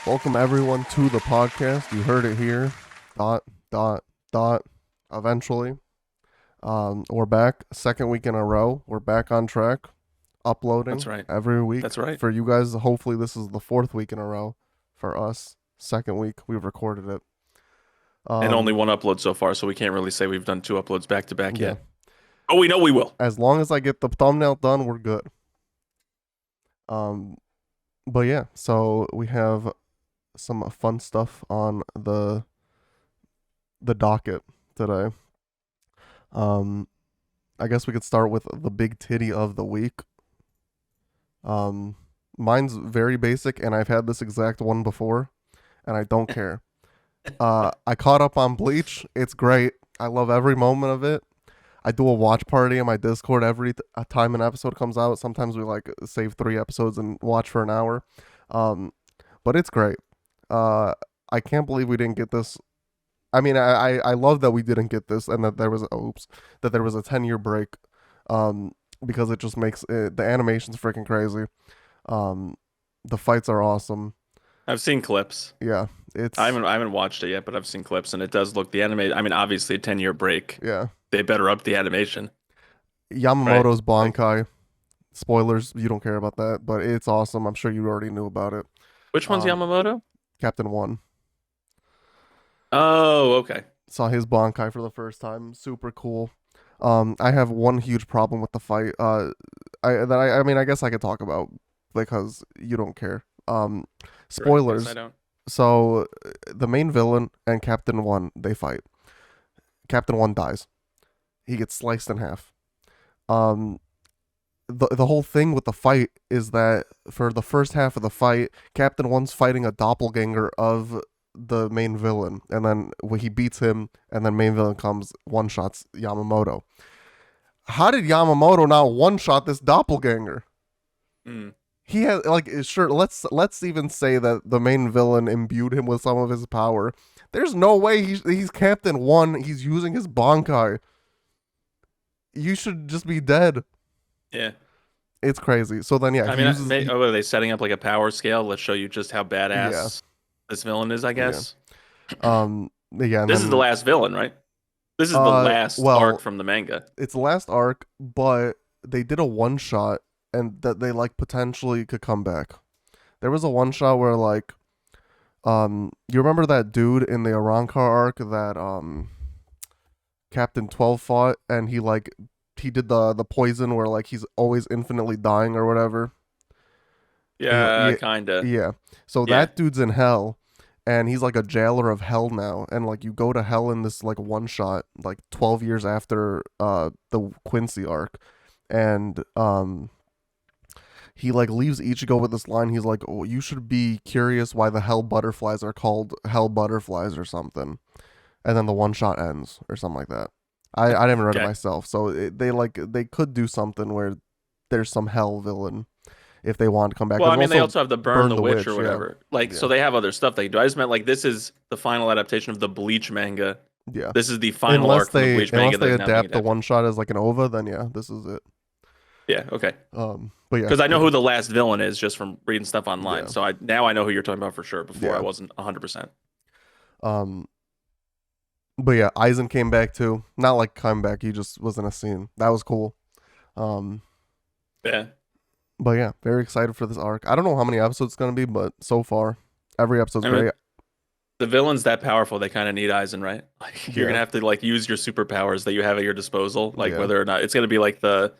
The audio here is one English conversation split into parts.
Welcome everyone to the podcast. You heard it here. Eventually. We're back. Second week in a row. We're back on track. Uploading. That's right. Every week. That's right. For you guys, hopefully this is the fourth week in a row. For us, second week. We've recorded it. And only one upload so far, so we can't really say we've done two uploads back to back Yeah. yet. Oh, we know we will. As long as I get the thumbnail done, we're good. But yeah, so we have some fun stuff on the docket today. I guess we could start with the big titty of the week. Mine's very basic, and I've had this exact one before, and I don't care. I caught up on Bleach. It's great. I love every moment of it. I do a watch party on my Discord every time an episode comes out. Sometimes we like save 3 episodes and watch for an hour. But it's great. I can't believe we didn't get this. I mean, I love that we didn't get this and that there was a 10-year break. Because it just makes it, the animation's freaking crazy. The fights are awesome. I've seen clips. Yeah, I haven't watched it yet, but I've seen clips, and it does look the anime. I mean, obviously a 10-year break. Yeah, they better up the animation. Yamamoto's Bankai. Spoilers, you don't care about that, but it's awesome. I'm sure you already knew about it. Which one's Yamamoto? Captain 1. Oh, okay. Saw his Bankai for the first time. Super cool. I have one huge problem with the fight. I mean, I guess I could talk about because you don't care. Spoilers. Right, I don't. So the main villain and Captain 1, they fight. Captain 1 dies. He gets sliced in half. The whole thing with the fight is that for the first half of the fight, Captain 1's fighting a doppelganger of the main villain, and then when he beats him, and then main villain comes, one-shots Yamamoto. How did Yamamoto not one-shot this doppelganger? He has, like, sure, let's even say that the main villain imbued him with some of his power. There's no way he's Captain 1. He's using his Bankai. You should just be dead. Yeah. It's crazy. So then, yeah. I mean, are they setting up like a power scale? Let's show you just how badass this villain is, I guess. Yeah. This is the last villain, right? This is the last arc from the manga. It's the last arc, but they did a one-shot, and that they like potentially could come back. There was a one-shot where like, you remember that dude in the Arankar arc that Captain 12 fought, and he did the poison where like he's always infinitely dying or whatever. Yeah, kinda. Yeah. So that dude's in hell, and he's like a jailer of hell now, and like you go to hell in this like one shot, like 12 years after the Quincy arc, and he like leaves Ichigo with this line. He's like, "Oh, you should be curious why the hell butterflies are called hell butterflies or something," and then the one shot ends or something like that. I didn't read it myself, so they could do something where there's some hell villain if they want to come back. Well, I mean, they also have the Burn the Witch or whatever. Yeah. Like, so they have other stuff they can do. I just meant like this is the final adaptation of the Bleach manga. Yeah, this is the final arc from the Bleach manga. Unless they adapt the one shot as like an OVA, then yeah, this is it. Yeah. Okay. But yeah, because I know who the last villain is just from reading stuff online. Yeah. So now I know who you're talking about for sure. Before I wasn't 100%. But yeah, Aizen came back too. Not like come back. He just was in a scene. That was cool. Yeah. But yeah, very excited for this arc. I don't know how many episodes it's gonna be, but so far, every episode's great. The villain's that powerful, they kind of need Aizen, right? Like you're gonna have to like use your superpowers that you have at your disposal, like whether or not it's gonna be like that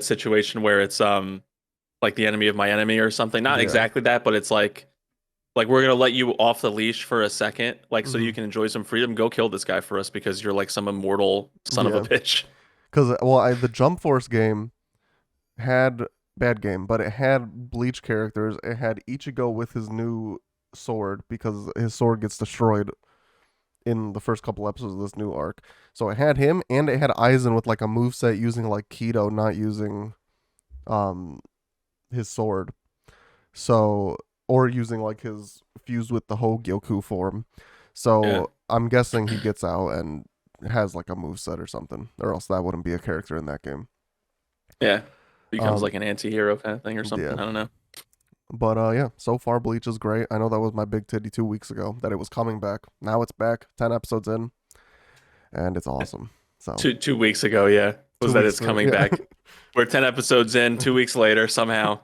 situation where it's like the enemy of my enemy or something. Not exactly that, but it's like we're gonna let you off the leash for a second, like so you can enjoy some freedom. Go kill this guy for us because you're like some immortal son of a bitch. Because the Jump Force game had. Bad game, but it had Bleach characters. It had Ichigo with his new sword because his sword gets destroyed in the first couple episodes of this new arc. So it had him, and it had Aizen with like a moveset using like Kido, not using his sword. So, or using like his fused with the Hogyoku form. So I'm guessing he gets out and has like a moveset or something, or else that wouldn't be a character in that game. Yeah. Becomes like an anti-hero kind of thing or something. I don't know. But yeah, so far Bleach is great. I know that was my big titty 2 weeks ago that it was coming back. Now it's back, 10 episodes in, and it's awesome. So 2 weeks ago, yeah, two was that weeks it's ago, coming yeah. back. We're 10 episodes in. 2 weeks later, somehow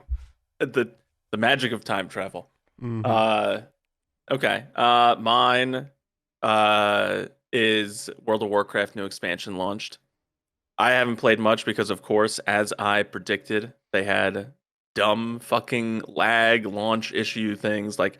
the magic of time travel. hmm Uh, okay. Mine is World of Warcraft new expansion launched. I haven't played much because, of course, as I predicted, they had dumb fucking lag launch issue things. Like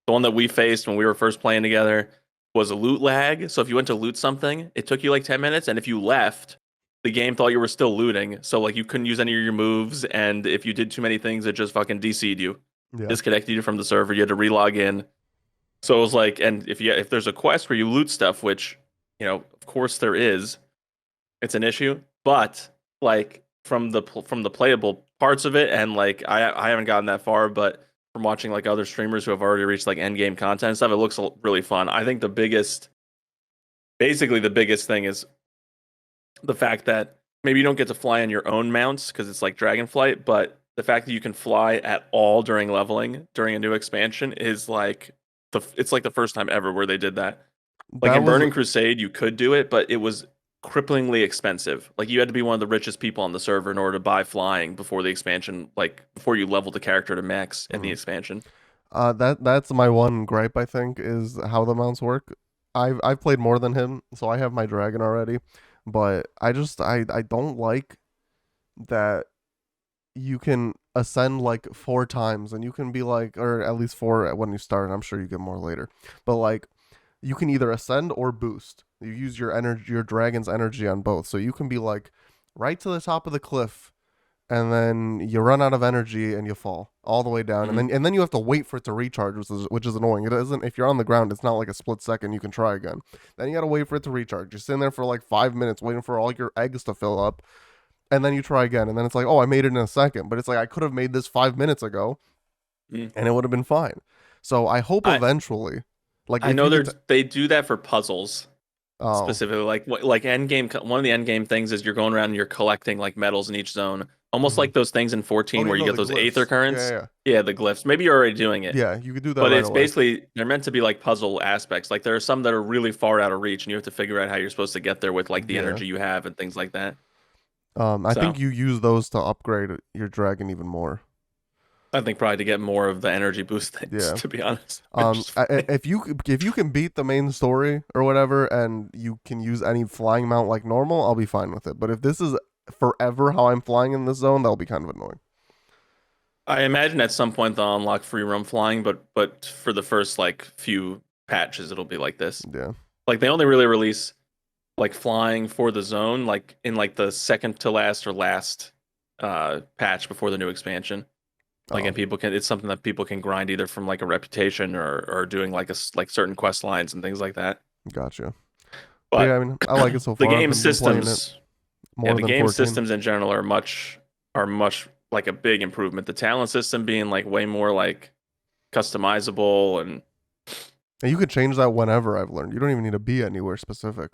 the one that we faced when we were first playing together was a loot lag. So if you went to loot something, it took you like 10 minutes. And if you left, the game thought you were still looting. So like you couldn't use any of your moves. And if you did too many things, it just fucking DC'd you, Yeah. disconnected you from the server. You had to relog in. So it was like, and if there's a quest where you loot stuff, which, of course there is, it's an issue. But like from the playable parts of it, and like I haven't gotten that far, but from watching like other streamers who have already reached like end game content and stuff, it looks really fun. I think basically the biggest thing is the fact that maybe you don't get to fly on your own mounts because it's like Dragonflight, but the fact that you can fly at all during leveling during a new expansion is like it's like the first time ever where they did that. Like That in was Burning Crusade, you could do it, but it was cripplingly expensive. Like you had to be one of the richest people on the server in order to buy flying before the expansion, like before you leveled the character to max in the mhm. expansion. That's my one gripe, I think, is how the mounts work. I've played more than him, so I have my dragon already. But I don't like that you can ascend like 4 times and you can be like, or at least four when you start, and I'm sure you get more later. But like you can either ascend or boost. You use your energy, your dragon's energy on both. So you can be like right to the top of the cliff, and then you run out of energy and you fall all the way down, and Hmm. then you have to wait for it to recharge, which is annoying. It isn't, if you're on the ground, it's not like a split second you can try again. Then you gotta wait for it to recharge. You're sitting there for like 5 minutes waiting for all your eggs to fill up, and then you try again, and then it's like, oh, I made it in a second, but it's like I could have made this 5 minutes ago, Mm. and it would have been fine. So I hope I eventually, like I if know you get to, they do that for puzzles oh, specifically. Like end game. One of the end game things is you're going around and you're collecting like medals in each zone, almost hmm like those things in oh 14 yeah, where you no, get the those Aether glyphs, currents. yeah, Yeah, the glyphs. Maybe you're already doing it. yeah, you could do that But right it's away. basically they're meant to be like puzzle aspects. Like there are some that are really far out of reach, and you have to figure out how you're supposed to get there with like the Yeah. energy you have and things like that. I think So you use those to upgrade your dragon even more. I think probably to get more of the energy boost things, Yeah. to be honest. Which is fine. If you can beat the main story or whatever, and you can use any flying mount like normal, I'll be fine with it. But if this is forever how I'm flying in this zone, that'll be kind of annoying. I imagine at some point they'll unlock free roam flying, but for the first like few patches, it'll be like this. Yeah. Like they only really release like flying for the zone, like in like the second to last or last patch before the new expansion. Like, Oh, and people can, it's something that people can grind either from like a reputation or doing like like certain quest lines and things like that. gotcha. But yeah, I But mean, I like it so the far. game Been playing it systems, yeah, more the than game 14. systems in general are much like a big improvement. The talent system being like way more like customizable and And you could change that whenever, I've learned. You don't even need to be anywhere specific.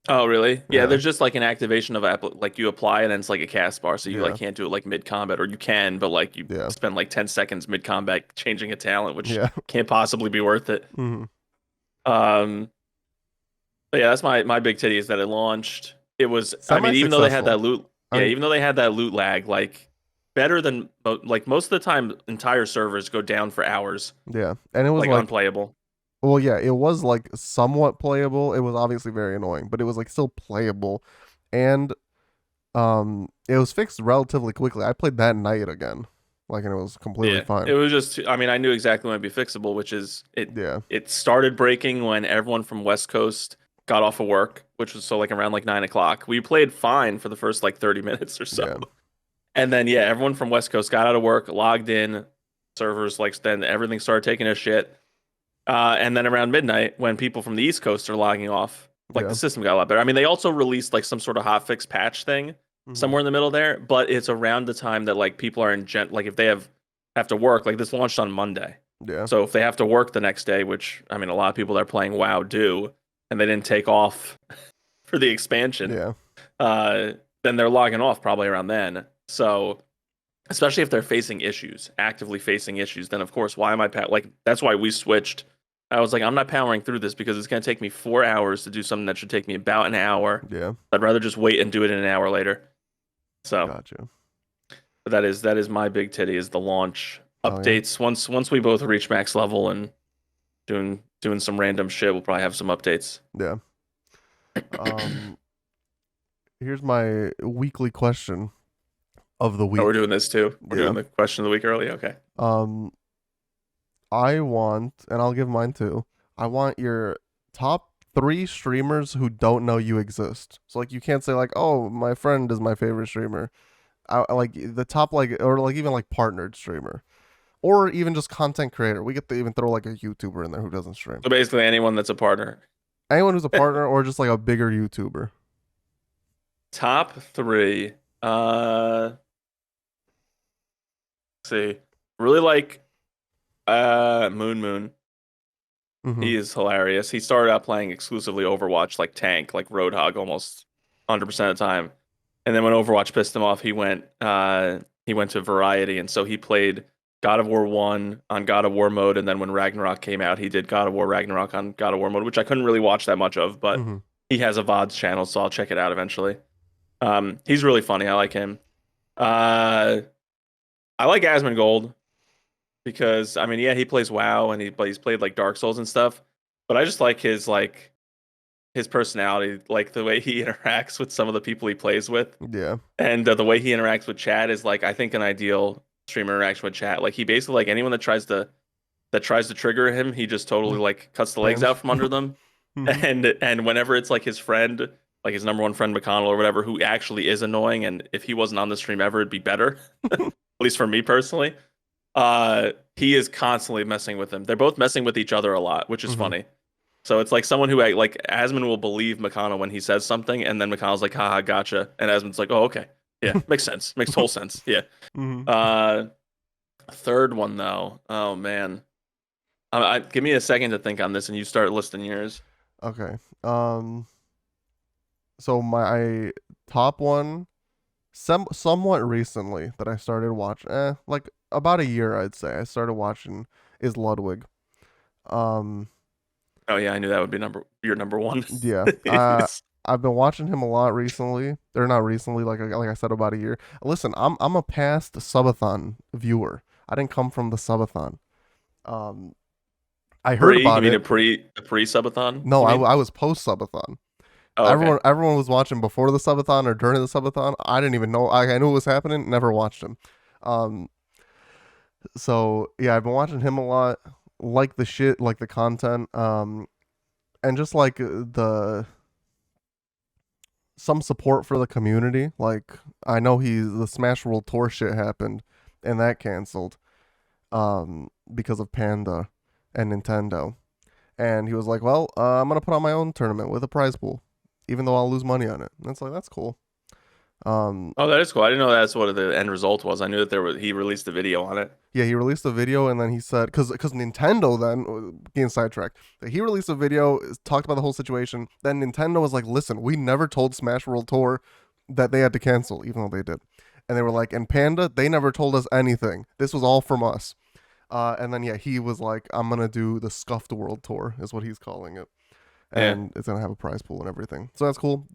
oh really? Yeah, Yeah. there's just like an activation of app like you apply it and it's like a cast bar, so you like Yeah. can't do it like mid combat or you can, but like you Yeah. spend like 10 seconds mid combat changing a talent, which Yeah. can't possibly be worth it. hmm Um, but yeah, that's my big titty is that it launched. It was, I Semi mean, even though they had successful. that loot, I yeah, mean, even though they had that loot lag, like better than like most of the time, entire servers go down for hours, yeah. And it was like like, unplayable. well, yeah, it was like somewhat playable. It was obviously very annoying, but it was like still playable. And it was fixed relatively quickly. I played that night again. Like, and it was completely Yeah, it fine. was just, I mean, I knew exactly when it'd be fixable, which is it. Yeah. It started breaking when everyone from West Coast got off of work, which was so like around like 9 o'clock. We played fine for the first like 30 minutes or so. Yeah. And then yeah, everyone from West Coast got out of work, logged in, servers like then everything started taking a shit. And then around midnight, when people from the East Coast are logging off, like the Yeah. system got a lot better. I mean, they also released like some sort of hotfix patch thing hmm somewhere in the middle there, but it's around the time that like people are in like if they have to work, like this launched on Monday. Yeah. So if they have to work the next day, which I mean a lot of people that are playing WoW do, and they didn't take off for the expansion, Yeah. uh, then they're logging off probably around then. So especially if they're facing issues, actively facing issues, then of course, why am I like that's why we switched. I was like, I'm not powering through this because it's gonna take me 4 hours to do something that should take me about an hour. Yeah. I'd rather just wait and do it in an hour later. So Gotcha. that is my big titty is the launch Oh yeah. updates. Once we both reach max level and doing some random shit, we'll probably have some updates. Yeah. Um. Here's my weekly question of the Oh, we're week. doing this too. We're Yeah. doing the question of the week early. Okay. Um. I want, and I'll give mine too. I want your top three streamers who don't know you exist. So like you can't say like, oh, my friend is my favorite streamer. I like the top like or like even like partnered streamer. Or even just content creator. We get to even throw like a YouTuber in there who doesn't stream. So basically, anyone that's a partner. Anyone who's a partner or just like a bigger YouTuber. Top three. Let's see. Really like Moon. Mm-hmm. He is hilarious. He started out playing exclusively Overwatch, like tank, like Roadhog, almost 100% of the time. And then when Overwatch pissed him off, he went to Variety, and so he played God of War 1 on God of War mode, and then when Ragnarok came out, he did God of War Ragnarok on God of War mode, which I couldn't really watch that much of, but Mm-hmm. he has a VODs channel, so I'll check it out eventually. He's really funny. I like him. Uh, I like Asmongold because I mean, yeah, he plays WoW and he's played like Dark Souls and stuff, but I just like his personality, like the way he interacts with some of the people he plays with, Yeah. and the way he interacts with chat is like I think an ideal streamer interaction with chat. Like he basically like anyone that tries to trigger him, he just totally like cuts the legs out Spams. from under them. Mm-hmm. And whenever it's like his friend, like his number one friend McConnell or whatever, who actually is annoying, and if he wasn't on the stream ever, it'd be better. At least for me personally. He is constantly messing with them. They're both messing with each other a lot, which is Mm-hmm. funny. So it's like someone who like Asmund will believe McConnell when he says something, and then McConnell's like, haha, gotcha. And Asmund's like, oh, okay. Yeah, makes sense. Makes total sense. Yeah. Mm-hmm. Uh third one though. Oh man. Give me a second to think on this and you start listing yours. Okay. So my top one, somewhat recently that I started watching, like about a year I'd say I started watching is Ludwig. Um, Oh yeah, I knew that would be your number one. yeah. I've been watching him a lot recently. Or not recently, like I said, about a year. Listen, I'm a past subathon viewer. I didn't come from the subathon. Um, I heard Pre, you about mean it. a pre subathon? No, You mean? I was post subathon. Oh, okay. Everyone was watching before the subathon or during the subathon. I didn't even know. I knew it was happening. Never watched him. Um, so yeah, I've been watching him a lot. Like the shit, like the content. And just like the some support for the community. Like I know the Smash World Tour shit happened, and that canceled. Because of Panda and Nintendo. And he was like, "Well, I'm gonna put on my own tournament with a prize pool, even though I'll lose money on it." And it's like that's cool. Um, Oh, that is cool. I didn't know that's what the end result was. I knew that he released a video on it. yeah, he released a video, and then he said, because Nintendo then getting sidetracked, he released a video, talked about the whole situation. Then Nintendo was like, "Listen, we never told Smash World Tour that they had to cancel, even though they did." And they were like, "And Panda, they never told us anything. This was all from us." And then yeah, he was like, "I'm gonna do the Scuffed World Tour," is what he's calling it, Yeah. and it's gonna have a prize pool and everything. So that's cool.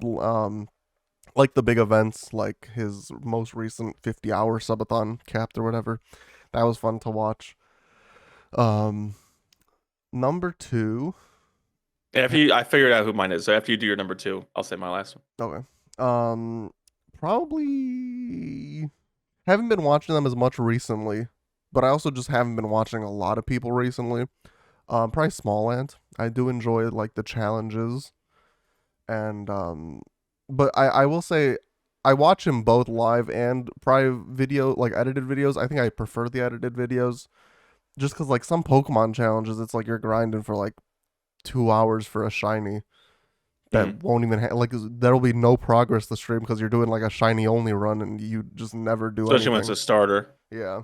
Like the big events, like his most recent 50-hour subathon capped or whatever. That was fun to watch. Um, number two. I figured out who mine is. So after you do your number two, I'll say my last one. Okay. Probably haven't been watching them as much recently, but I also just haven't been watching a lot of people recently. Probably Small Ant. I do enjoy like the challenges, and but I will say I watch him both live and probably video like edited videos. I think I prefer the edited videos just because like some Pokemon challenges, it's like you're grinding for like 2 hours for a shiny Mhm. that won't even like there'll be no progress to stream because you're doing like a shiny only run and you just never do Especially when it's anything. a starter. Yeah.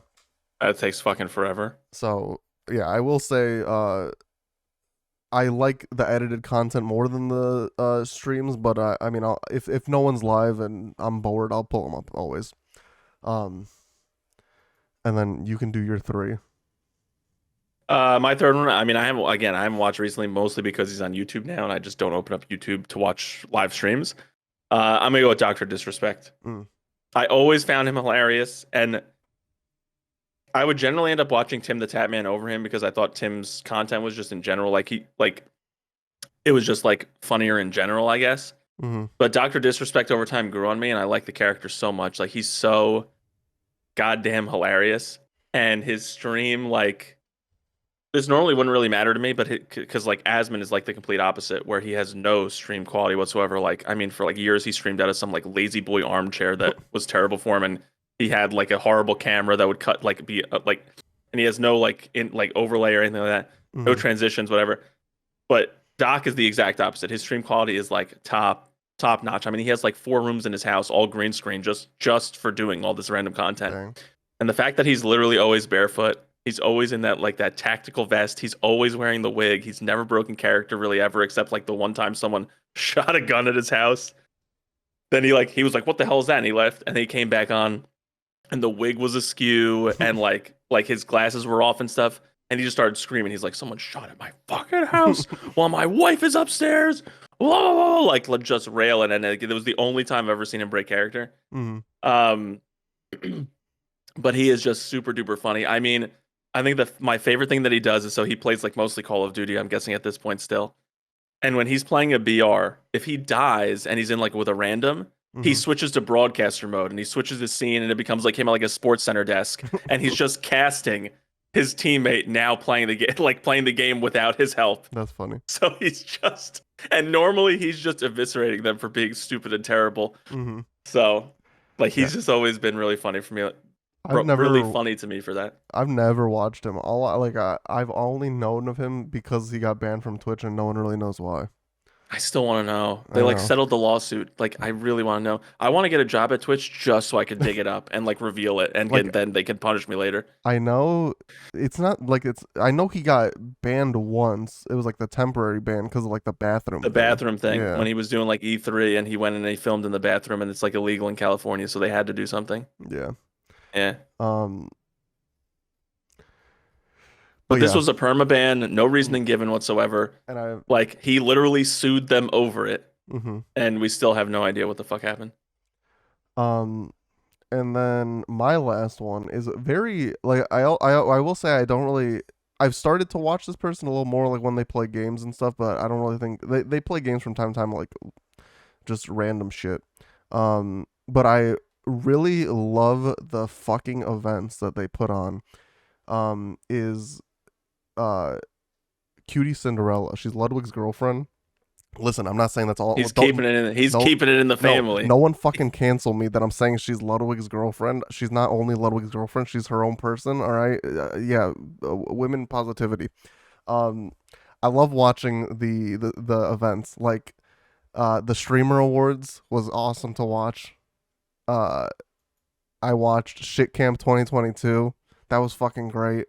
That takes fucking forever. So yeah, I will say I like the edited content more than the streams, but I mean if no one's live and I'm bored, I'll pull them up always. Um and then you can do your three. My third one, I mean, I haven't watched recently, mostly because he's on YouTube now, and I just don't open up YouTube to watch live streams. I'm gonna go with Doctor Disrespect. Mm. I always found him hilarious, and I would generally end up watching Tim the Tatman over him because I thought Tim's content was just in general it was just like funnier in general, I guess. Mm-hmm. But Doctor Disrespect over time grew on me, and I like the character so much. Like he's so goddamn hilarious, and his stream this normally wouldn't really matter to me, but because like Asmon is like the complete opposite, where he has no stream quality whatsoever. Like, I mean, for like years he streamed out of some like lazy boy armchair that was terrible for him, and he had like a horrible camera that would cut like be like, and he has no like in like overlay or anything like that, no Mm-hmm. transitions, whatever. But Doc is the exact opposite. His stream quality is like top notch. I mean, he has like 4 rooms in his house, all green screen, just for doing all this random content. Dang. And the fact that he's literally always barefoot, he's always in that like that tactical vest, he's always wearing the wig, he's never broken character really ever, except like the one time someone shot a gun at his house. Then he was like, "What the hell is that?" And he left, and then he came back on, and the wig was askew, and like his glasses were off and stuff. And he just started screaming. He's like, "Someone shot at my fucking house while my wife is upstairs." Whoa, like just railing, and it was the only time I've ever seen him break character. Mm-hmm. Um, but he is just super duper funny. I mean, I think my favorite thing that he does is so he plays like mostly Call of Duty. I'm guessing at this point still. And when he's playing a BR, if he dies and he's in like with a random, he Mm-hmm. switches to broadcaster mode and he switches his scene and it becomes like him at like a sports center desk and he's just casting his teammate now playing the game like playing the game without his help. That's funny. So he's just and normally he's just eviscerating them for being stupid and terrible. Mm-hmm. So like Yeah. he's just always been really funny for me. I've never Really funny to me for that. I've never watched him. I've only known of him because he got banned from Twitch and no one really knows why. I still want to know. I They like know. settled the lawsuit. Like I really want to know. I want to get a job at Twitch just so I can dig it up and like reveal it and Like then they can punish me later. I know it's not like it's I know he got banned once. It was like the temporary ban because of like the bathroom The thing. bathroom thing Yeah. when he was doing like E3 and he went and he filmed in the bathroom and it's like illegal in California, so they had to do something. Yeah. Yeah. Um But this yeah. was a perma ban, no reasoning given whatsoever. And I Like he literally sued them over it, mm-hmm. and we still have no idea what the fuck happened. And then my last one is very like I will say I don't really I've started to watch this person a little more like when they play games and stuff, but I don't really think they play games from time to time like just random shit. But I really love the fucking events that they put on. Is Cutie Cinderella. She's Ludwig's girlfriend. Listen, I'm not saying that's all. He's keeping it in. He's keeping it in the family. No one fucking cancel me that I'm saying she's Ludwig's girlfriend. She's not only Ludwig's girlfriend. She's her own person. All right. Yeah. Women positivity. I love watching the events. Like, the streamer awards was awesome to watch. I watched Shit Camp 2022. That was fucking great.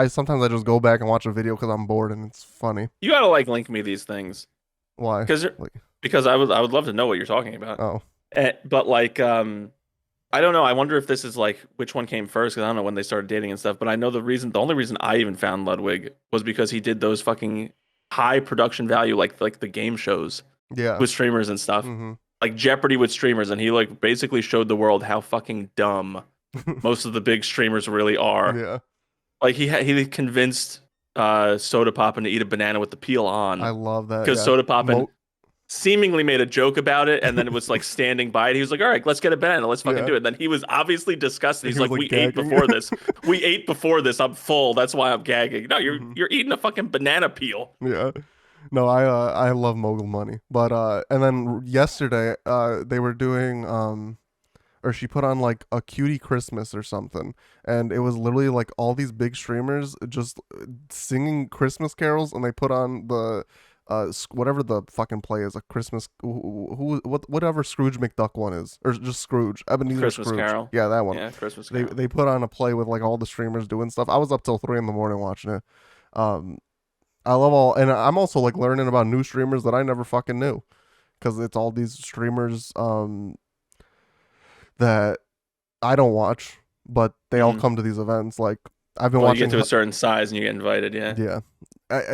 Sometimes I just go back and watch a video because I'm bored and it's funny. You gotta like link me these things. Why? Because I would love to know what you're talking about. Oh. But like I don't know. I wonder if this is like which one came first because I don't know when they started dating and stuff. But I know the only reason I even found Ludwig was because he did those fucking high production value like the game shows Yeah. with streamers and stuff. Mm-hmm. Like Jeopardy with streamers, and he like basically showed the world how fucking dumb most of the big streamers really are. Yeah. Like he convinced Soda Poppin to eat a banana with the peel on. I love that. Because Yeah. Soda Poppin seemingly made a joke about it, and then it was like standing by it. He was like, "All right, let's get a banana, let's fucking do it." And then he was obviously disgusted. He's like, "We ate before this. We ate before this. I'm full. That's why I'm gagging." No, you're eating a fucking banana peel. Yeah. No, I love Mogul Money. But and then yesterday they were doing or she put on like a cutie Christmas or something, and it was literally like all these big streamers just singing Christmas carols, and they put on the whatever the fucking play is, a Christmas whatever Scrooge McDuck one is, or just Scrooge, Ebenezer Christmas Scrooge. Carol. Yeah, that one. Yeah, Christmas Carol. They put on a play with like all the streamers doing stuff. I was up till 3 in the morning watching it. I love all, and I'm also like learning about new streamers that I never fucking knew, because it's all these streamers that I don't watch, but they all Hmm. come to these events. Like I've been Well, you get watching. to a certain size and you get invited. Yeah. Yeah.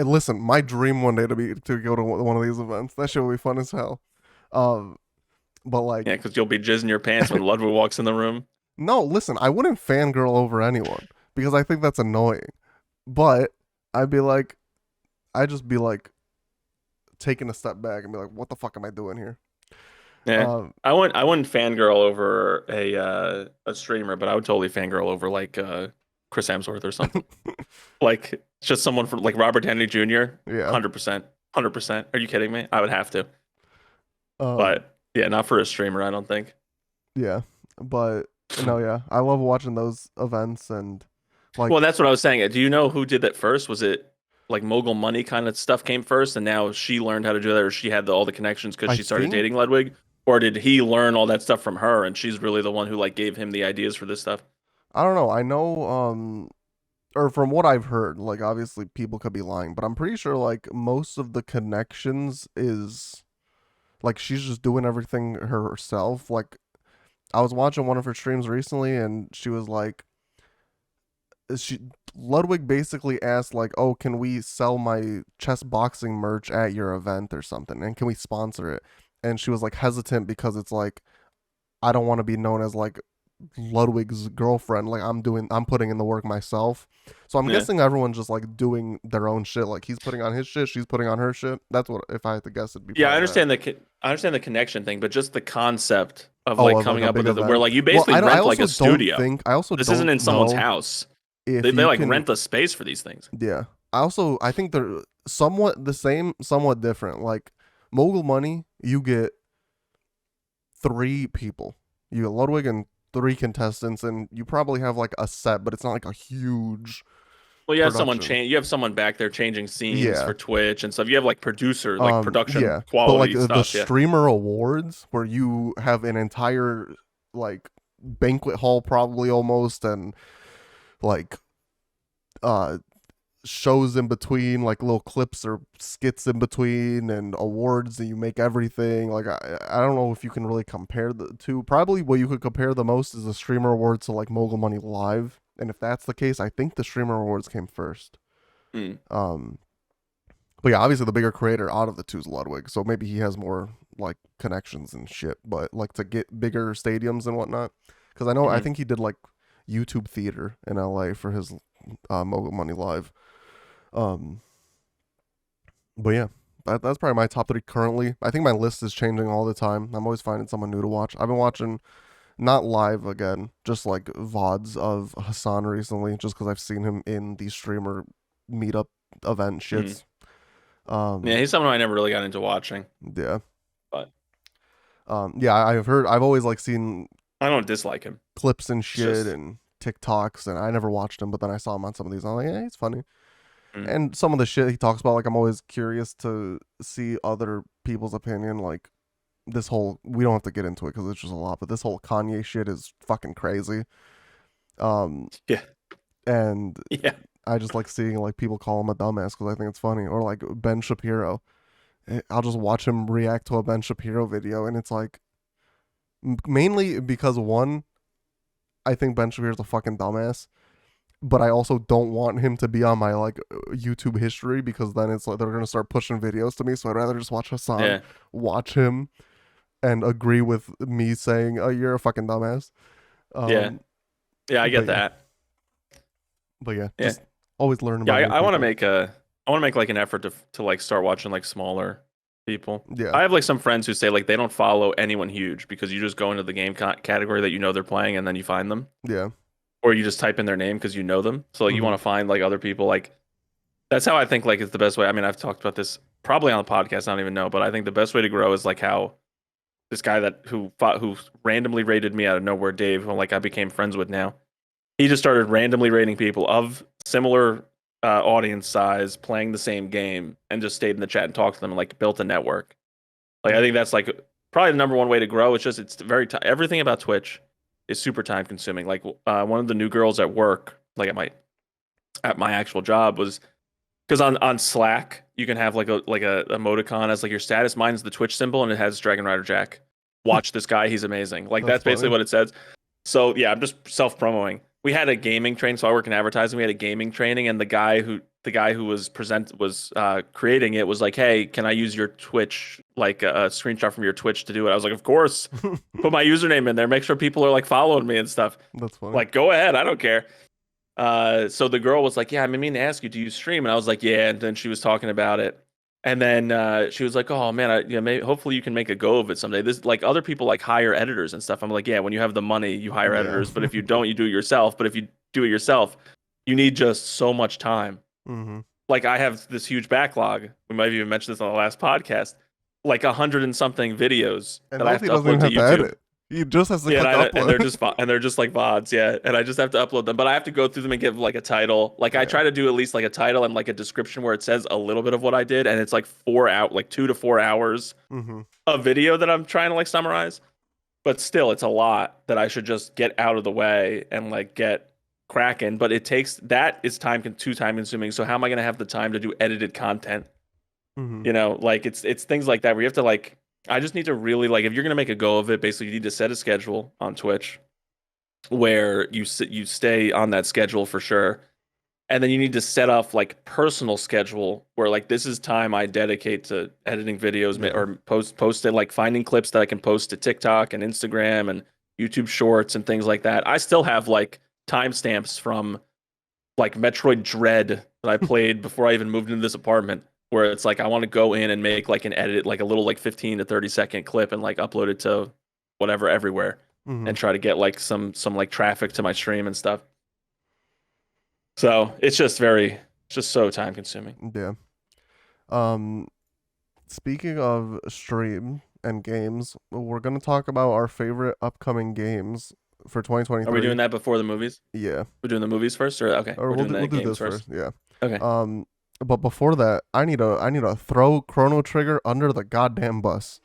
Listen, my dream one day to go to one of these events. That shit will be fun as hell. Um, but Yeah, like, because you'll be jizzing your pants when Ludwig walks in the room. no, listen, I wouldn't fangirl over anyone because I think that's annoying. But I'd be like, I'd just be like taking a step back and be like, what the fuck am I doing here? Yeah. Um, I wouldn't fangirl over a streamer, but I would totally fangirl over like Chris Hemsworth or something. Like just someone from like Robert Downey Jr. yeah. 100%. 100%. Are you kidding me? I would have to. Um, But yeah, not for a streamer, I don't think. yeah. But no, yeah, I love watching those events and Well, like that's what I was saying. Do you know who did that first? Was it like Mogul Money kind of stuff came first, and now she learned how to do that, or she had all the connections because I she started think dating Ludwig, or did he learn all that stuff from her, and she's really the one who like gave him the ideas for this stuff? I don't know. I know or from what I've heard, like obviously people could be lying, but I'm pretty sure like most of the connections is like she's just doing everything herself. Like I was watching one of her streams recently and she was like she Ludwig basically asked like, "Oh, can we sell my chess boxing merch at your event or something? And can we sponsor it?" And she was like hesitant because it's like I don't want to be known as like Ludwig's girlfriend. Like I'm putting in the work myself. So I'm Yeah, guessing everyone's just like doing their own shit. Like he's putting on his shit, she's putting on her shit. That's what if I had to guess, it'd be yeah, I probably that. understand I understand the connection thing, but just the concept of Oh, like of like coming a up big with where event. like you Well, basically I rent like also a don't studio. think I also This isn't don't in someone's know house. if They you like can. rent the space for these things. Yeah, I think they're somewhat the same, somewhat different. Like Mogul Money, you get three people. You get Ludwig and three contestants, and you probably have like a set, but it's not like a huge Well, production. you have someone back there changing scenes Yeah. for Twitch and stuff. You have like production Yeah. But like quality the stuff. Yeah. streamer awards where you have an entire like banquet hall probably almost and like uh shows in between, like little clips or skits in between and awards and you make everything. Like I don't know if you can really compare the two. Probably what you could compare the most is the streamer awards to like Mogul Money Live. And if that's the case, I think the streamer awards came first. Mm. Um But yeah, obviously the bigger creator out of the two is Ludwig, so maybe he has more like connections and shit. But like to get bigger stadiums and whatnot, because I Hmm. think he did like YouTube theater in LA for his Mogul Money Live. Um, but yeah, that's probably my top three currently. I think my list is changing all the time. I'm always finding someone new to watch. I've been watching not live again, just like VODs of Hassan recently, just because I've seen him in the streamer meetup event Hmm. shits. Yeah, Um, he's someone I never really got into watching, yeah. but Yeah, I've always like seen I don't dislike him. clips and It's shit just, and TikToks, and I never watched him, but then I saw him on some of these. And I'm like, yeah, he's funny. mm, And some of the shit he talks about, like, I'm always curious to see other people's opinion. Like, this whole, we don't have to get into it because it's just a lot, but this whole Kanye shit is fucking crazy. Um, yeah, and yeah, I just like seeing like people call him a dumbass because I think it's funny, or like Ben Shapiro. I'll just watch him react to a Ben Shapiro video, and it's like mainly because one, I think Ben Shapiro's a fucking dumbass, but I also don't want him to be on my like YouTube history because then it's like they're gonna start pushing videos to me. So I'd rather just watch Hassan, yeah, watch him, and agree with me saying, "Oh, you're a fucking dumbass." yeah, Um, yeah. I but get yeah, that. but yeah, Yeah, just always learn yeah. about new I want to people. make a, I want to make like an effort to like start watching like smaller people. Yeah, I have like some friends who say like they don't follow anyone huge because you just go into the game category that you know they're playing and then you find them, yeah, or you just type in their name because you know them. So like you hmm want to find like other people like that's how I think like it's the best way. I mean, I've talked about this probably on the podcast. I don't even know, but I think the best way to grow is like how this guy that who randomly rated me out of nowhere, Dave, who like I became friends with now. He just started randomly rating people of similar audience size playing the same game and just stayed in the chat and talked to them and like built a network. Like I think that's like probably the number one way to grow. It's just it's very everything about Twitch is super time consuming. Like one of the new girls at work, like at my actual job was because on Slack you can have like a emoticon as like your status. Mine's the Twitch symbol and it has Dragon Rider Jack. Watch this guy, he's amazing. Like that's that's basically funny. what it says. So yeah, I'm just self-promoting. We had a gaming training, so I work in advertising. We had a gaming training, and the guy who was creating it was like, "Hey, can I use your Twitch, like a screenshot from your Twitch to do it?" I was like, "Of course." Put my username in there, make sure people are like following me and stuff. That's funny. Like, go ahead, I don't care. So the girl was like, "Yeah, I mean to ask you, do you stream?" And I was like, "Yeah." And then she was talking about it, and then she was like, "Oh man, maybe hopefully you can make a go of it someday." This like other people like hire editors and stuff. I'm like, "Yeah, when you have the money, you hire Yeah. editors, but if you don't, you do it yourself. But if you do it yourself, you need just so much time." Mm-hmm. Like I have this huge backlog. We might have even mentioned this on the last podcast, like 100 and something videos And that I those have he to doesn't upload even to have to YouTube. edit. He just has to Yeah, click and they're upload. just and they're just like VODs, yeah. And I just have to upload them, but I have to go through them and give like a title. Like I Yeah. try to do at least like a title and like a description where it says a little bit of what I did, and it's like 4 out, like 2 to 4 hours Mm-hmm. of video that I'm trying to like summarize. But still, it's a lot that I should just get out of the way and like get cracking. But it takes that is too time consuming. So how am I gonna have the time to do edited content? Mm-hmm. Like it's things like that where you have to like. I just need to really like if you're gonna make a go of it, basically you need to set a schedule on Twitch where you stay on that schedule for sure. And then you need to set up like personal schedule where like this is time I dedicate to editing videos Yeah. or post it like finding clips that I can post to TikTok and Instagram and YouTube Shorts and things like that. I still have like timestamps from like Metroid Dread that I played before I even moved into this apartment where it's like I want to go in and make like an edit like a little like 15 to 30-second clip and like upload it to whatever everywhere Mm-hmm. and try to get like some like traffic to my stream and stuff. So it's just so time consuming. Yeah. Um, Speaking of stream and games, we're gonna talk about our favorite upcoming games for Are we 2023. doing that before the movies? Yeah. We're doing the movies first, or okay, Or we're doing we'll the do games this first. first. Yeah. Okay. But before that, I need to throw Chrono Trigger under the goddamn bus.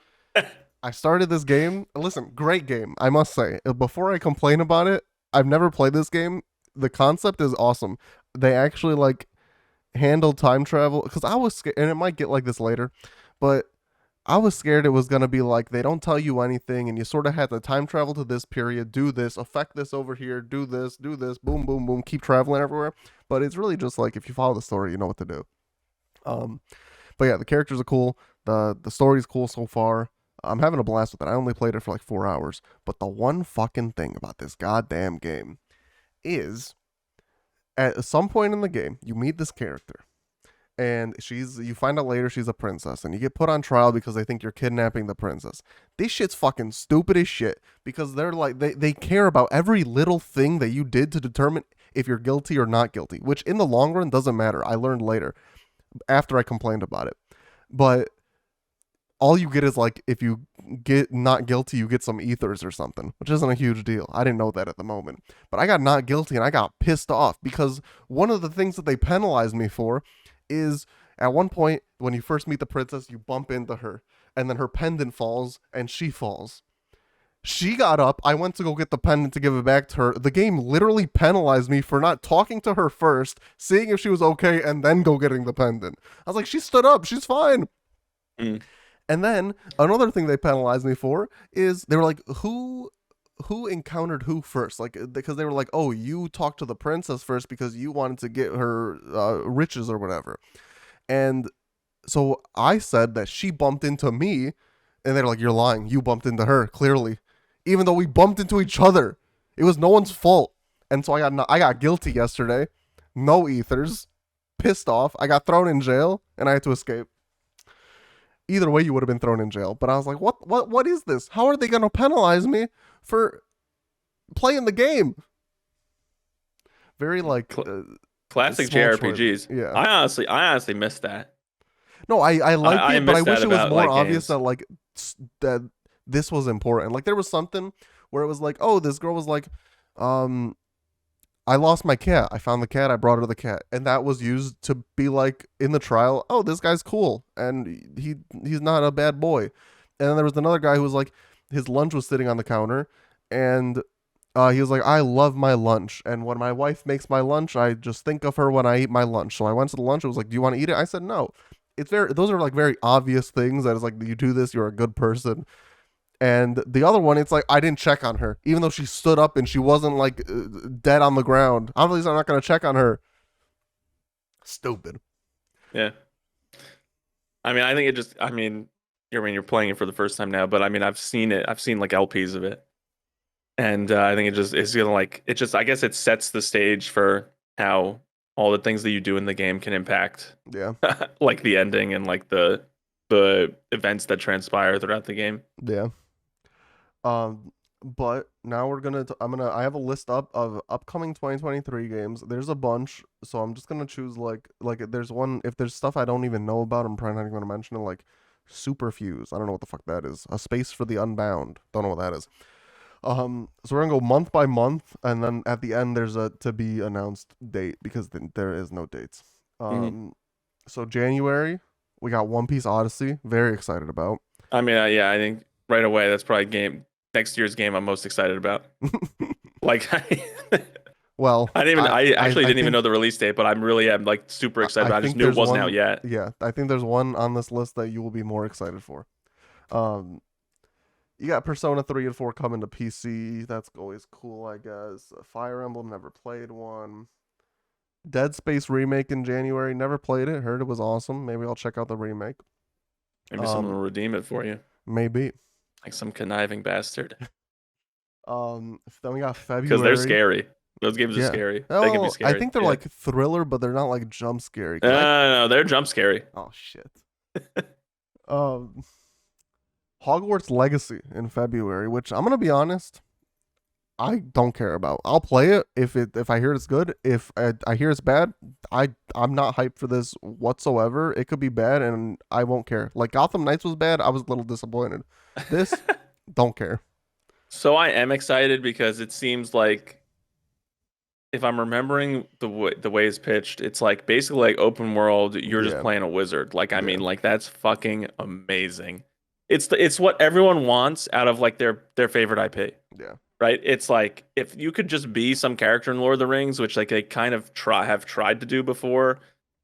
I started this game. Listen, great game, I must say. Before I complain about it, I've never played this game. The concept is awesome. They actually like handle time travel because I was scared, and it might get like this later, but I was scared it was gonna be like they don't tell you anything, and you sort of had to time travel to this period, do this, affect this over here, do this, boom, boom, boom, keep traveling everywhere. But it's really just like if you follow the story, you know what to do. Um, but yeah, the characters are cool. The story's cool so far. I'm having a blast with it. I only played it for like 4 hours. But the one fucking thing about this goddamn game is at some point in the game, you meet this character. And you find out later she's a princess, and you get put on trial because they think you're kidnapping the princess. This shit's fucking stupid as shit because they're like, they care about every little thing that you did to determine if you're guilty or not guilty, which in the long run doesn't matter. I learned later after I complained about it. But all you get is like if you get not guilty, you get some ethers or something, which isn't a huge deal. I didn't know that at the moment. But I got not guilty and I got pissed off because one of the things that they penalized me for is at one point when you first meet the princess, you bump into her and then her pendant falls and she falls. She got up. I went to go get the pendant to give it back to her. The game literally penalized me for not talking to her first, seeing if she was okay, and then go getting the pendant. I was like, she stood up. She's fine. Mm. And then another thing they penalized me for is they were like, who encountered who first? Like because they were like, oh, you talked to the princess first because you wanted to get her riches or whatever. And so I said that she bumped into me, and they're like, you're lying. You bumped into her clearly, even though we bumped into each other. It was no one's fault. And so I got guilty yesterday. No ethers. Pissed off. I got thrown in jail, and I had to escape. Either way, you would have been thrown in jail. But I was like, what is this? How are they going to penalize me for playing the game? Very like Classic small JRPGs. choice. Yeah. I honestly missed that. No, I like I it, but I missed wish that it was about more like obvious games. that like that this was important. Like there was something where it was like, oh, this girl was like, um, I lost my cat. I found the cat. I brought her the cat, and that was used to be like in the trial. Oh, this guy's cool, and he's not a bad boy. And then there was another guy who was like, his lunch was sitting on the counter, and he was like, I love my lunch, and when my wife makes my lunch, I just think of her when I eat my lunch. So I went to the lunch. It was like, do you want to eat it? I said no. It's very. Those are like very obvious things that is like, you do this, you're a good person. And the other one, it's like I didn't check on her, even though she stood up and she wasn't like dead on the ground. Obviously, I'm not gonna check on her. Stupid. Yeah. I mean, I think it just. You're playing it for the first time now, but I mean, I've seen it. I've seen like LPs of it, and I think it just it's gonna like it just. I guess it sets the stage for how all the things that you do in the game can impact, Yeah. like the ending and like the events that transpire throughout the game. Yeah. Um, but now I have a list up of upcoming 2023 games. There's a bunch, so I'm just gonna choose like there's one if there's stuff I don't even know about, I'm probably not even gonna mention it. Like Superfuse, I don't know what the fuck that is. A Space for the Unbound, don't know what that is. So we're gonna go month by month, and then at the end there's a to be announced date because there is no dates. Hmm. So January we got One Piece Odyssey, very excited about. I mean, yeah, I think right away that's probably game next year's game I'm most excited about. Like, Well, I actually I didn't even think know the release date, but I'm really am like super excited. I But I just think knew it there's wasn't out one. yet. Yeah, I think there's one on this list that you will be more excited for. Um, you got Persona 3 and 4 coming to PC. That's always cool, I guess. Fire Emblem, never played one. Dead Space remake in January. Never played it. Heard it was awesome. Maybe I'll check out the remake. Maybe someone Um, will redeem it for you, maybe. like some conniving bastard, Then we got because they're February. scary. Those games are Yeah. scary. They can be Well, I scary. think they're Yeah. like thriller, but they're not like jump scary. No, Cause I. no, they're jump scary. Oh shit. Um, Hogwarts Legacy in February, which I'm gonna be honest, I don't care about. I'll play it if I hear it's good. If I hear it's bad, I'm not hyped for this whatsoever. It could be bad, and I won't care. Like Gotham Knights was bad. I was a little disappointed. This, don't care. So I am excited because it seems like if I'm remembering the way it's pitched, it's like basically like open world. You're just Yeah, playing a wizard. Like I yeah, mean, like that's fucking amazing. It's what everyone wants out of like their favorite IP, yeah. right? It's like if you could just be some character in Lord of the Rings, which like they kind of have tried to do before,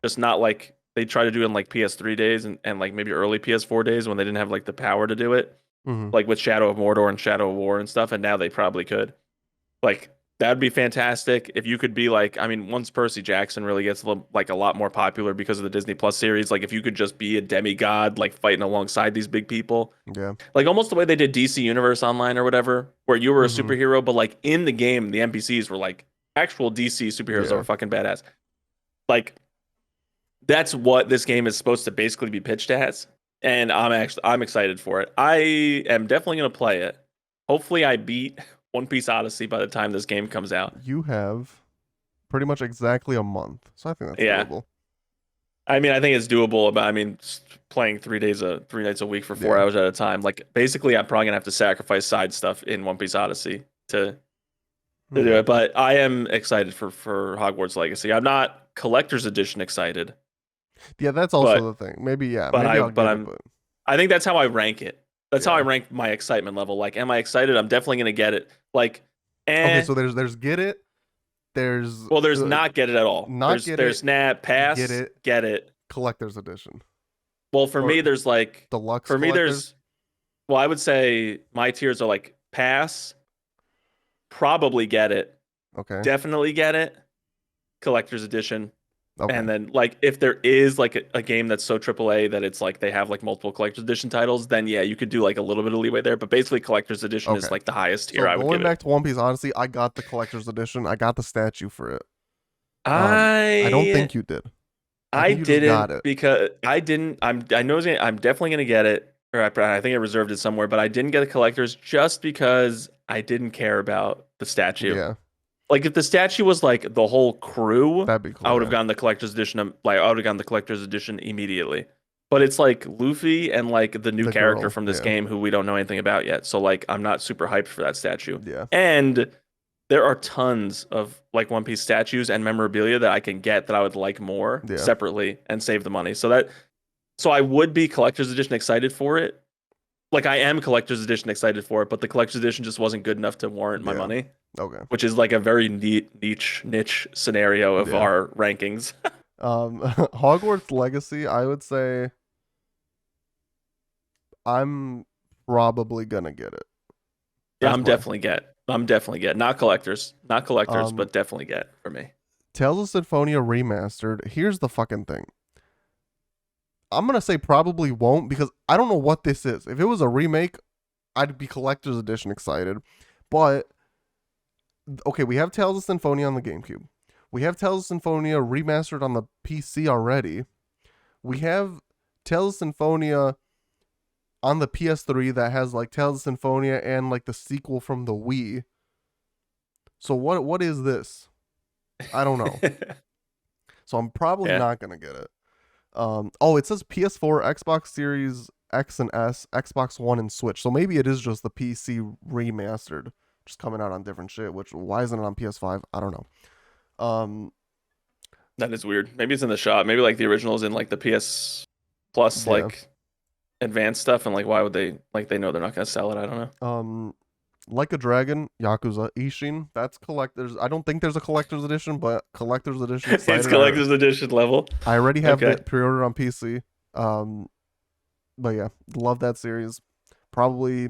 just not like they try to do in like PS3 days and like maybe early PS4 days when they didn't have like the power to do it, Mm-hmm. like with Shadow of Mordor and Shadow of War and stuff, and now they probably could. Like that'd be fantastic if you could be like, I mean, once Percy Jackson really gets like a lot more popular because of the Disney Plus series, like if you could just be a demigod, like fighting alongside these big people, Yeah. like almost the way they did DC Universe Online or whatever, where you were a Mm-hmm. superhero, but like in the game, the NPCs were like actual DC superheroes that Yeah. were fucking badass. Like that's what this game is supposed to basically be pitched as, and I'm excited for it. I am definitely gonna play it. Hopefully, I beat One Piece Odyssey by the time this game comes out. You have pretty much exactly a month, so I think that's Yeah, doable. I mean, I think it's doable, but I mean, playing 3 nights a week for four Yeah. hours at a time. Like, basically, I'm probably gonna have to sacrifice side stuff in One Piece Odyssey to do Yeah. it. But I am excited for Hogwarts Legacy. I'm not collector's edition excited, Yeah, that's also but the thing. Maybe yeah, but maybe I I'll but get it, I'm but I think that's how I rank it. That's how I yeah. rank my excitement level. Like, am I excited? I'm definitely gonna get it. Like, Okay, eh. so there's get it, there's Well, there's not get it at all. not get it, There's snap, get pass, it, get it. collector's edition Well, for or me, there's like deluxe for me, collectors. there's well, I would say my tiers are like pass, probably get it, Okay. definitely get it, collector's edition, Okay. and then like if there is like a game that's so AAA that it's like they have like multiple collector's edition titles, then yeah, you could do like a little bit of leeway there. But basically, collector's edition is Okay. like the highest So tier I would going give it. back to One Piece Odyssey, I got the collector's edition. I got the statue for it. I don't I think you did. I I think you just got didn't it. because I didn't. I know I'm definitely gonna get it, or I think I reserved it somewhere, but I didn't get the collector's just because I didn't care about the statue. Yeah, Like if the statue was like the whole crew, that'd be I cool. would have Yeah. gotten the collector's edition. Like I would have gotten the collector's edition immediately. But it's like Luffy and like the new The character girl. from this Yeah. game who we don't know anything about yet. So like I'm not super hyped for that statue. Yeah. And there are tons of like One Piece statues and memorabilia that I can get that I would like more Yeah. separately and save the money. So I would be collector's edition excited for it. Like I am collector's edition excited for it, but the collector's edition just wasn't good enough to warrant my Yeah. money, Okay. which is like a very neat niche scenario of Yeah. our rankings. Hogwarts Legacy, I would say I'm probably gonna get it. Yeah, That's my I'm definitely get. Not collectors. Not collectors, um but definitely get for me. Tales of Symphonia remastered. Here's the fucking thing. I'm gonna say probably won't because I don't know what this is. If it was a remake, I'd be collector's edition excited. But okay, we have Tales of Symphonia on the GameCube. We have Tales of Symphonia remastered on the PC already. We have Tales of Symphonia on the PS3 that has like Tales of Symphonia and like the sequel from the Wii. So what is this? I don't know. So I'm probably Yeah. not gonna get it. Oh, it says PS4, Xbox Series X and S, Xbox One, and Switch. So maybe it is just the PC remastered, just coming out on different shit. Which why isn't it on PS5? I don't know. Um, That is weird. Maybe it's in the shop. Maybe like the original's in like the PS Plus yeah. like advanced stuff, and like why would they like they know they're not gonna sell it? I don't know. Like a Dragon, Yakuza, Ishin. That's collectors. I don't think there's a collector's edition, but collector's edition It's excited. collector's edition level. I already have Okay. it pre-ordered on PC. Um, but yeah, love that series. Probably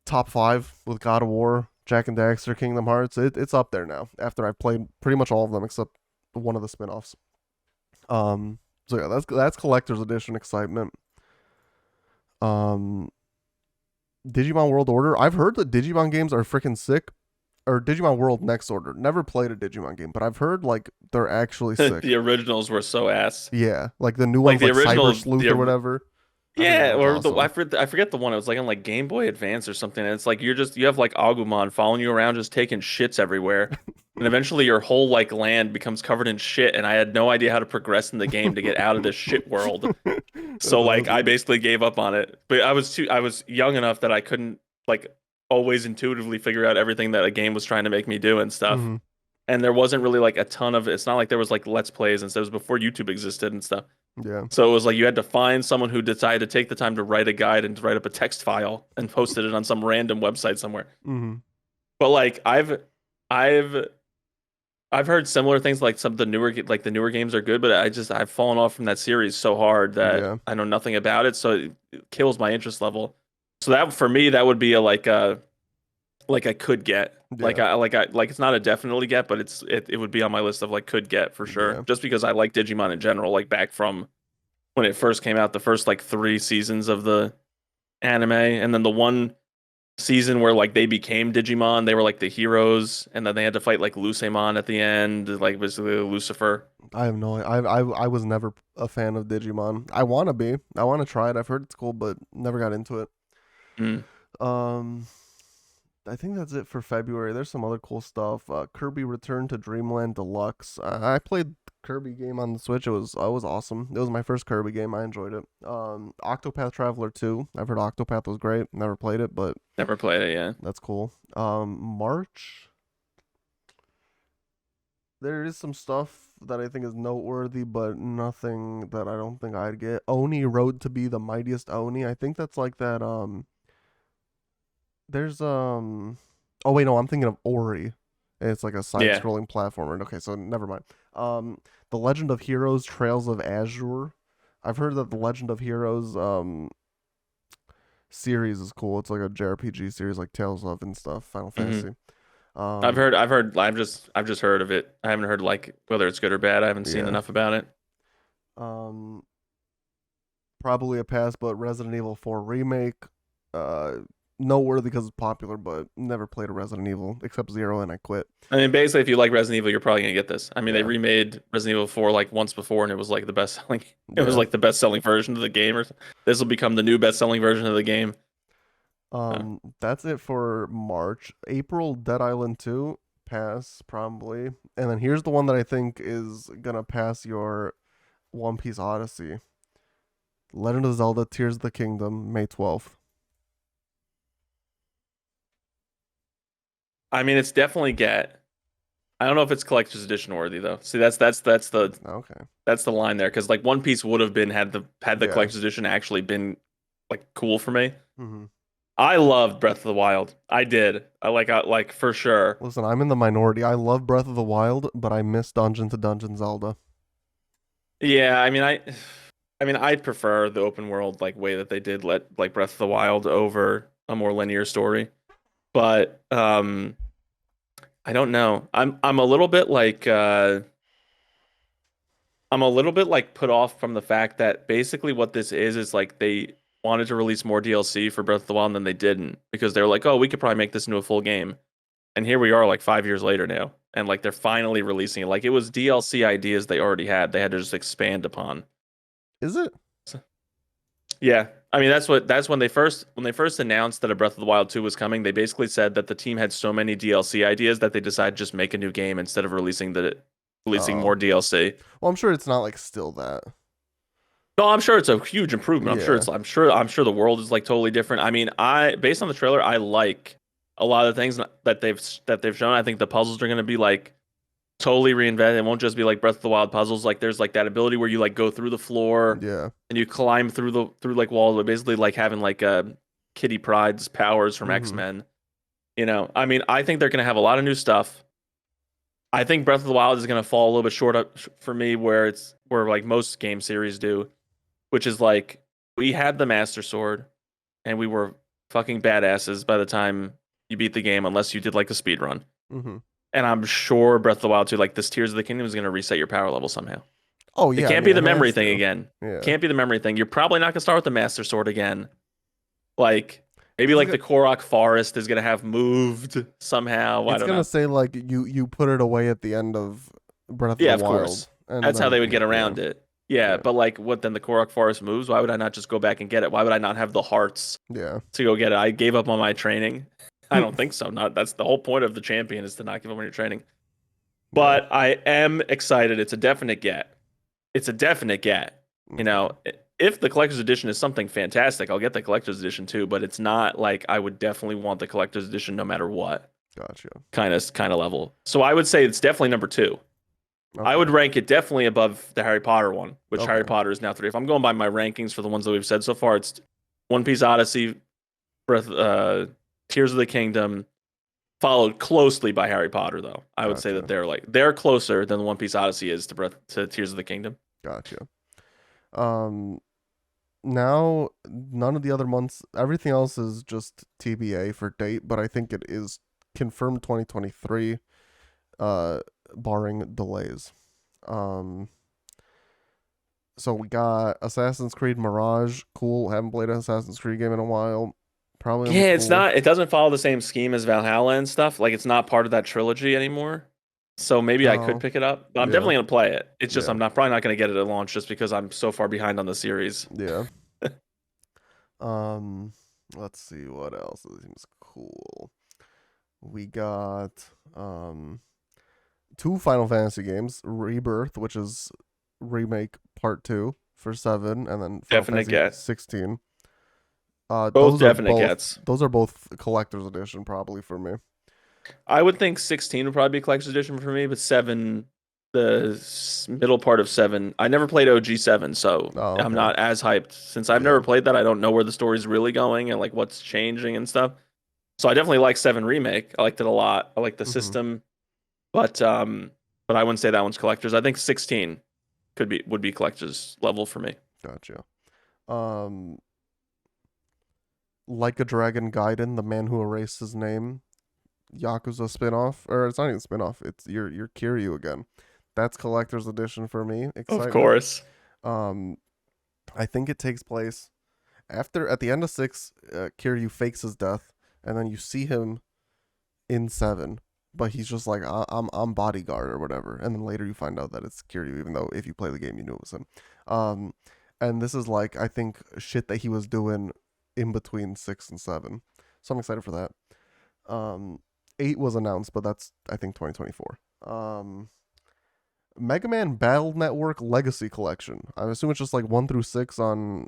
top 5 with God of War, Jack and Daxter, Kingdom Hearts. It's up there now after I've played pretty much all of them except one of the spin-offs. So yeah, that's collector's edition excitement. Um, Digimon World Order. I've heard that Digimon games are freaking sick. Or Digimon World Next Order. Never played a Digimon game, but I've heard like they're actually sick. The originals were so ass. Yeah, like the new Like ones, the like Cyber original, Sleuth or whatever. I've heard yeah, that's or awesome. I forget the one. It was like on like Game Boy Advance or something. And it's like you have like Agumon following you around, just taking shits everywhere, and eventually your whole like land becomes covered in shit. And I had no idea how to progress in the game to get out of this shit world. So That's like I awesome. basically gave up on it. But I was young enough that I couldn't like always intuitively figure out everything that a game was trying to make me do and stuff. Hmm. And there wasn't really like a ton of it's not like there was like Let's Plays and stuff. It was before YouTube existed and stuff. Yeah. So it was like you had to find someone who decided to take the time to write a guide and to write up a text file and posted it on some random website somewhere. Hmm. But like I've I've heard similar things like some of the newer games are good, but I've fallen off from that series so hard that Yeah. I know nothing about it, so it kills my interest level. So that for me that would be a like I could get. Yeah. Like it's not a definitely get, but it would be on my list of like could get for sure. Yeah. Just because I like Digimon in general, like back from when it first came out, the first like 3 seasons of the anime, and then the one season where like they became Digimon, they were like the heroes, and then they had to fight like Lucemon at the end, like basically Lucifer. I have no. I was never a fan of Digimon. I want to be. I want to try it. I've heard it's cool, but never got into it. Mm. Um, I think that's it for February. There's some other cool stuff. Kirby Return to Dreamland Deluxe. I played Kirby game on the Switch. It was awesome. It was my first Kirby game. I enjoyed it. Octopath Traveler 2. I've heard Octopath was great. Never played it, but Never played it, yeah. that's cool. March. There is some stuff that I think is noteworthy, but nothing that I don't think I'd get. Oni Road to be the Mightiest Oni. I think that's like that. There's Oh wait, no, I'm thinking of Ori. It's like a Yeah. side-scrolling platformer. Okay, so never mind. The Legend of Heroes: Trails of Azure. I've heard that the Legend of Heroes series is cool. It's like a JRPG series, like Tales of and stuff. Final Hmm. Fantasy. Um, I've just heard of it. I haven't heard like whether it's good or bad. I haven't seen yeah. enough about it. Um, Probably a pass, but Resident Evil 4 remake. Uh, Noteworthy because it's popular, but never played a Resident Evil except Zero, and I quit. I mean, basically, if you like Resident Evil, you're probably gonna get this. I mean, they Yeah, remade Resident Evil 4 like once before, and it was like the best selling. It was yeah. like the best selling version of the game. Or this will become the new best selling version of the game. That's it for March. April, Dead Island 2, pass probably. And then here's the one that I think is gonna pass your One Piece Odyssey. Legend of Zelda: Tears of the Kingdom, May 12th. I mean, it's definitely get. I don't know if it's collector's edition worthy though. See, Okay. that's the line there because like One Piece would have been had the Yeah. collector's edition actually been like cool for me. Hmm. I loved Breath of the Wild. I did. I like for sure. Listen, I'm in the minority. I love Breath of the Wild, but I miss Dungeon to Dungeon Zelda. Yeah, I mean, I mean, I'd prefer the open world like way that they did let like Breath of the Wild over a more linear story. But I don't know. I'm a little bit like I'm a little bit like put off from the fact that basically what this is like they wanted to release more DLC for Breath of the Wild and then they didn't because they were like, "Oh, we could probably make this into a full game." And here we are like 5 years later now. And like they're finally releasing it. Like it was DLC ideas they already had. They had to just expand upon. Is it? So, yeah. I mean that's when they first announced that a Breath of the Wild 2 was coming, they basically said that the team had so many DLC ideas that they decided to just make a new game instead of releasing Oh. more DLC. Well, I'm sure it's not like still that. No, I'm sure it's a huge improvement. Yeah. I'm sure the world is like totally different. I mean, I based on the trailer, I like a lot of the things that they've shown. I think the puzzles are going to be like totally reinvented. It won't just be like Breath of the Wild puzzles. Like there's like that ability where you like go through the floor Yeah. and you climb through like walls, but basically like having like Kitty Pryde's powers from Mm-hmm. X-Men. I mean, I think they're going to have a lot of new stuff. I think Breath of the Wild is going to fall a little bit short up for me where like most game series do, which is like we had the Master Sword and we were fucking badasses by the time you beat the game, unless you did like a speed run. Mm-hmm. And I'm sure Breath of the Wild 2, like this Tears of the Kingdom, is going to reset your power level somehow. Oh It yeah. I can't mean, be it the memory has thing to. again. Yeah. Can't be the memory thing. You're probably not going to start with the Master Sword again. Like maybe It's like go- the Korok Forest is going to have moved somehow. I it's don't gonna know. say like you put it away at the end of Breath of Yeah, the of course. Wild, and That's how they then would get yeah, around it. Yeah, yeah, but like what then the Korok Forest moves? Why would I not just go back and get it? Why would I not have the hearts yeah. to go get it? I gave up on my training. I don't think so. Not that's the whole point of the champion is to not give up on your training. Yeah. But I am excited. It's a definite get. It's a definite get. You Okay. know, if the collector's edition is something fantastic, I'll get the collector's edition too, but it's not like I would definitely want the collector's edition no matter what Gotcha. kind of level. So I would say it's definitely number 2. I would Okay. rank it definitely above the Harry Potter one, which Harry Okay. Potter is now 3. If I'm going by my rankings for the ones that we've said so far, it's One Piece Odyssey, Breath, Tears of the Kingdom, followed closely by Harry Potter. Though I would say that Gotcha. they're closer than the One Piece Odyssey is to Tears of the Kingdom. Gotcha. Um. Now, none of the other months, everything else is just TBA for date, but I think it is confirmed 2023, uh, barring delays. Um, so we got Assassin's Creed Mirage. Cool. Haven't played an Assassin's Creed game in a while. Probably gonna be Yeah, it's cool. not. It doesn't follow the same scheme as Valhalla and stuff. Like it's not part of that trilogy anymore. So maybe I could Oh, pick it up, but I'm yeah, definitely gonna play it. It's just yeah, I'm not probably not gonna get it at launch just because I'm so far behind on the series. yeah. Um, let's see what else seems cool. We got um two Final Fantasy games, Rebirth, which is remake part 2 for 7, and then Final Definite Fantasy get. 16. Both definite gets. Those are both collector's edition probably for me. I would think 16 would probably be collector's edition for me, but 7, middle part of 7, I never played OG 7, so Oh, I'm okay. not as hyped. Since I've Yeah. never played that, I don't know where the story's really going and like what's changing and stuff. So I definitely like 7 remake. I liked it a lot. I like the Mhm. system, but I wouldn't say that one's collector's. I think 16 would be collector's level for me. Gotcha. Um Like a Dragon Gaiden, the man who erased his name, Yakuza spin-off, or it's not even spin-off, it's your Kiryu again. That's collector's edition for me. Of Excitement. course. Um I think it takes place after at the end of 6, Kiryu fakes his death, and then you see him in 7, but he's just like I'm bodyguard or whatever, and then later you find out that it's Kiryu, even though if you play the game you knew it was him. Um, and this is like I think shit that he was doing in between 6 and 7, so I'm excited for that. 8 was announced, but that's I think 2024. Mega Man Battle Network Legacy Collection. I assume it's just like 1 through 6 on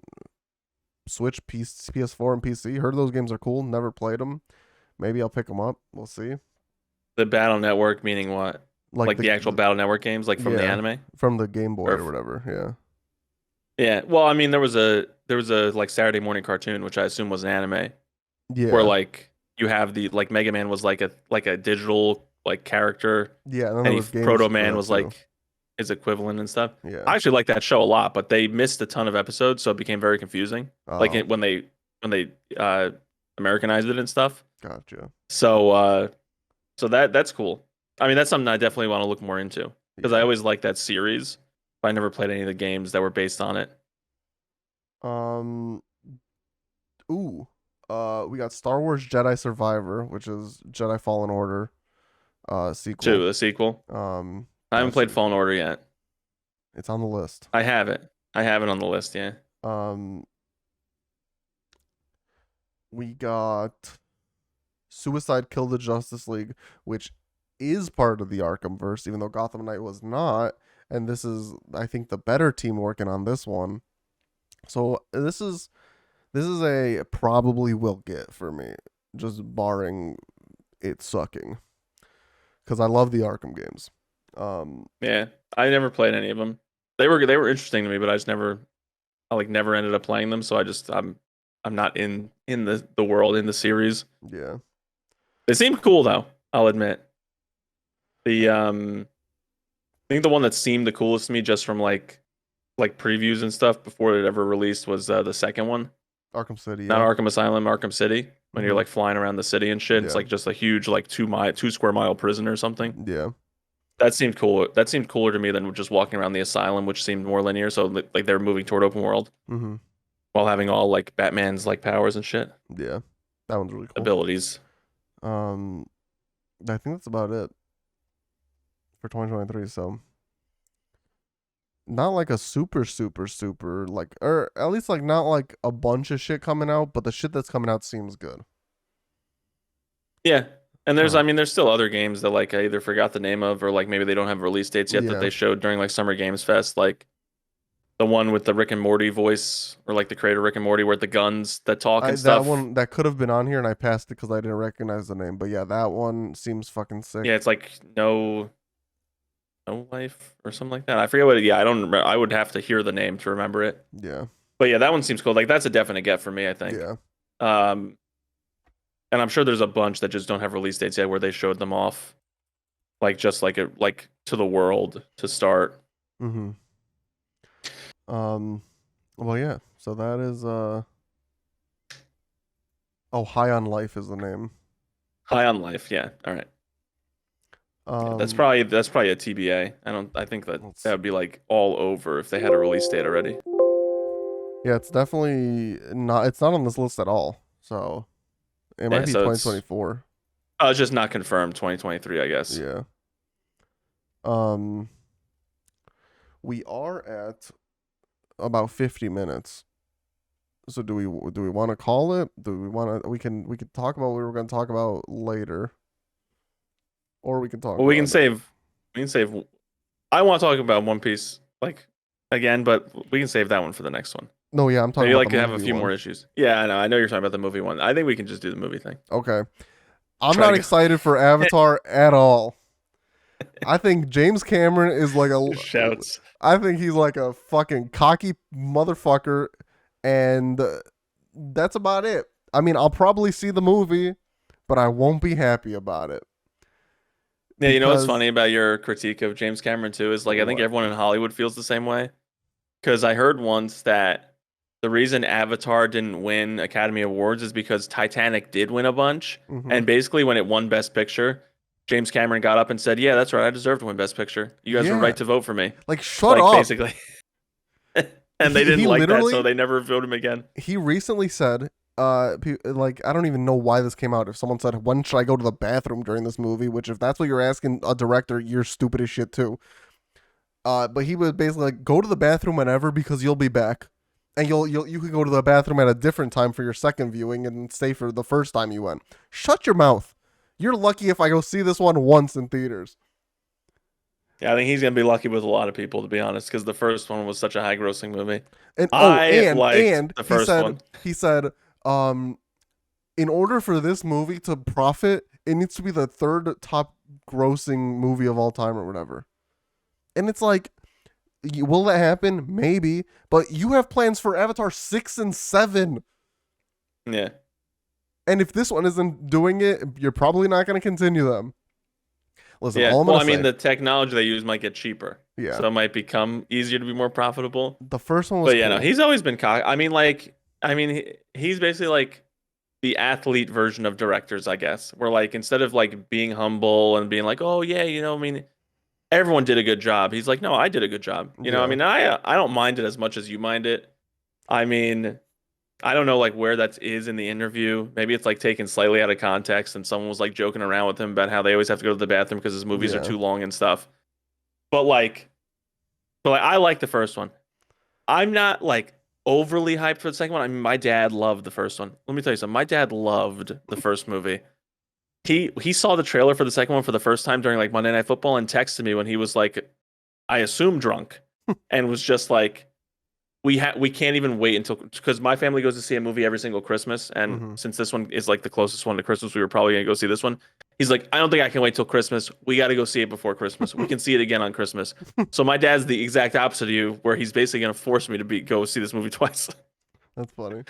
Switch, PS4, and PC. Heard those games are cool. Never played them. Maybe I'll pick them up. We'll see. The Battle Network meaning what? Like Like the actual Battle Network games, like from the yeah, anime? from the Game Boy Or or whatever. yeah. Well, I mean, there was a like Saturday morning cartoon, which I assume was an anime, Yeah, where yeah, like you have the like Mega Man was like a digital like character, yeah. And then and there was games Proto for Man that was too. like his equivalent and stuff. Yeah. I actually like that show a lot, but they missed a ton of episodes, so it became very confusing. Like Oh, when they Americanized it and stuff. gotcha. So so that's cool. I mean, that's something I definitely want to look more into because I Yeah. always liked that series, but I never played any of the games that were based on it. Um. Ooh. We got Star Wars Jedi Survivor, which is Jedi Fallen Order. Sequel. Two, the sequel. I haven't That played shit. Fallen Order yet. It's on the list. I have it. I have it on the list. Yeah. Um. We got Suicide Kill the Justice League, which is part of the Arkham verse, even though Gotham Knight was not. And this is, I think, the better team working on this one. So this is a probably will get for me, just barring it sucking, because I love the Arkham games. Yeah. I never played any of them. They were interesting to me, but I like never ended up playing them. So I'm not in the world in the series. Yeah, They seem cool though. I'll admit. The I think the one that seemed the coolest to me just from like previews and stuff before it ever released was the second one. Arkham City. Not Yeah. Arkham Asylum, Arkham City. When you're Hmm. like flying around the city and shit, it's Yeah. like just a huge like 2 square mile prison or something. Yeah. That seemed cool. That seemed cooler to me than just walking around the asylum, which seemed more linear. So like they're moving toward open world Hmm. while having all like Batman's like powers and shit, Yeah. That one's really cool. abilities. Um, I think that's about it for 2023. So not like a super like, or at least like not like a bunch of shit coming out, but the shit that's coming out seems good. Yeah. And Uh, I mean, there's still other games that like I either forgot the name of or like maybe they don't have release dates yet that yeah. they showed during like Summer Games Fest, like the one with the Rick and Morty voice or like the creator Rick and Morty where the guns that talk I and that stuff. one that could have been on here and I passed it because I didn't recognize the name. But yeah, that one seems fucking sick. Yeah, it's like no life or something like that. I forget what. Yeah, I don't remember. I would have to hear the name to remember it. Yeah. But yeah, that one seems cool. Like that's a definite get for me, I think. Yeah. Um, and I'm sure there's a bunch that just don't have release dates yet where they showed them off, like just like it like to the world to start. Mm-hmm. Um. Well, yeah. So that is oh, High on Life is the name. High on Life, yeah. All right. Yeah, Um. that's probably a TBA. I think that Let's that would be like all over if they had a release date already. Yeah, it's definitely not. It's not on this list at all. So it might Yeah, be so it's 2024. it's just not confirmed 2023, I guess. Yeah. Um. We are at about 50 minutes. So do we want to call it? Do we want to? We can talk about what we were going to talk about later, or we can talk Well, we can about it. save. We can save. I want to talk about One Piece like again, but we can save that one for the next one. No, yeah, I'm talking Maybe about like the have a movie few more one. issues. Yeah, I know. I know you're talking about the movie one. I think we can just do the movie thing. Okay. I'm Try not to excited for Avatar at all. I think James Cameron is like go a. shouts. I think he's like a fucking cocky motherfucker, and that's about it. I mean, I'll probably see the movie, but I won't be happy about it Yeah, you know what's because funny about your critique of James Cameron too is like I think what? everyone in Hollywood feels the same way. Because I heard once that the reason Avatar didn't win Academy Awards is because Titanic did win a bunch. Hmm. And basically, when it won Best Picture, James Cameron got up and said, "Yeah, that's right. I deserve to win Best Picture. You guys were Yeah, right to vote for me." like shut Like, up. basically. And they He didn't like that, so literally they never voted him again. he recently said like I don't even know why this came out. If someone said when should I go to the bathroom during this movie, which if that's what you're asking a director, you're stupid as shit too. But he would basically like go to the bathroom whenever because you'll be back, and you can go to the bathroom at a different time for your second viewing and stay for the first time you went. Shut your mouth. You're lucky if I go see this one once in theaters. Yeah, I think he's gonna be lucky with a lot of people, to be honest, because the first one was such a high-grossing movie. And oh, I and liked and the first one. he said, in order for this movie to profit, it needs to be the third top grossing movie of all time or whatever. And it's like, will that happen? Maybe, but you have plans for Avatar 6 and 7. Yeah. And if this one isn't doing it, you're probably not going to continue them. Listen, Yeah. all I'm Well, going I to mean, say, the technology they use might get cheaper. Yeah. so it might become easier to be more profitable. The first one was But yeah, no, cool. he's always been cock. I mean, like, he's basically like the athlete version of directors, I guess. Where like instead of like being humble and being like, oh yeah, I mean, everyone did a good job. He's like, no, I did a good job. I Yeah. mean, I don't mind it as much as you mind it. I mean, I don't know like where that is in the interview. Maybe it's like taken slightly out of context, and someone was like joking around with him about how they always have to go to the bathroom because his movies are Yeah. too long and stuff. But like, but I like the first one. I'm not like overly hyped for the second one. I mean, my dad loved the first one. Let me tell you something. My dad loved the first movie. He saw the trailer for the second one for the first time during like Monday Night Football and texted me when he was like, I assume drunk, and was just like, we can't even wait until because my family goes to see a movie every single Christmas, and Hmm. since this one is like the closest one to Christmas, we were probably gonna go see this one. He's like, I don't think I can wait till Christmas. We got to go see it before Christmas. We can see it again on Christmas. So my dad's the exact opposite of you, where he's basically gonna force me to go see this movie twice. That's funny.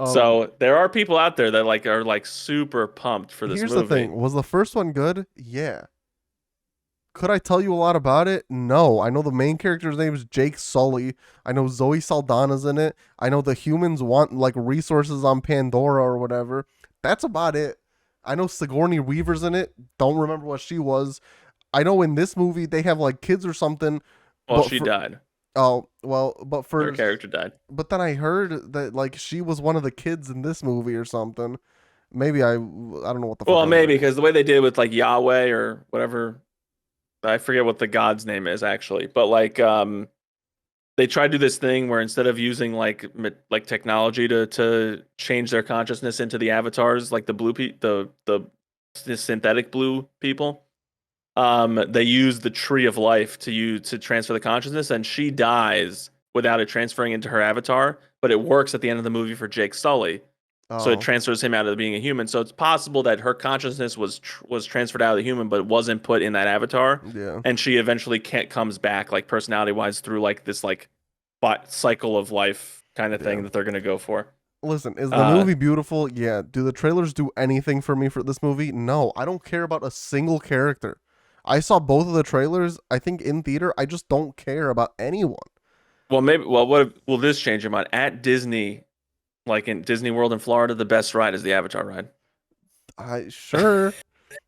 So there are people out there that like are like super pumped for this Here's the movie. thing. Was the first one good? Yeah. Could I tell you a lot about it? No. I know the main character's name is Jake Sully. I know Zoe Saldana's in it. I know the humans want like resources on Pandora or whatever. That's about it. I know Sigourney Weaver's in it. Don't remember what she was. I know in this movie they have like kids or something. Well, But she for died. oh well, but Her for character died. but then I heard that like she was one of the kids in this movie or something. Maybe I don't know what the fuck Well, I was maybe reading. because the way they did it with like Yahweh or whatever, I forget what the god's name is actually, but like they tried to do this thing where instead of using like technology to change their consciousness into the avatars, like the the synthetic blue people, they use the tree of life to transfer the consciousness, and she dies without it transferring into her avatar, but it works at the end of the movie for Jake Sully. So it Oh, transfers him out of being a human. So it's possible that her consciousness was transferred out of the human, but wasn't put in that avatar, yeah. and she eventually can't comes back like personality wise through like this like cycle of life kind of Yeah. thing that they're gonna go for. Listen, is the Uh, movie beautiful? Yeah. Do the trailers do anything for me for this movie? No. I don't care about a single character. I saw both of the trailers, I think in theater. I just don't care about anyone. what will this change your mind? At Disney, like in Disney World in Florida, the best ride is the Avatar ride. I sure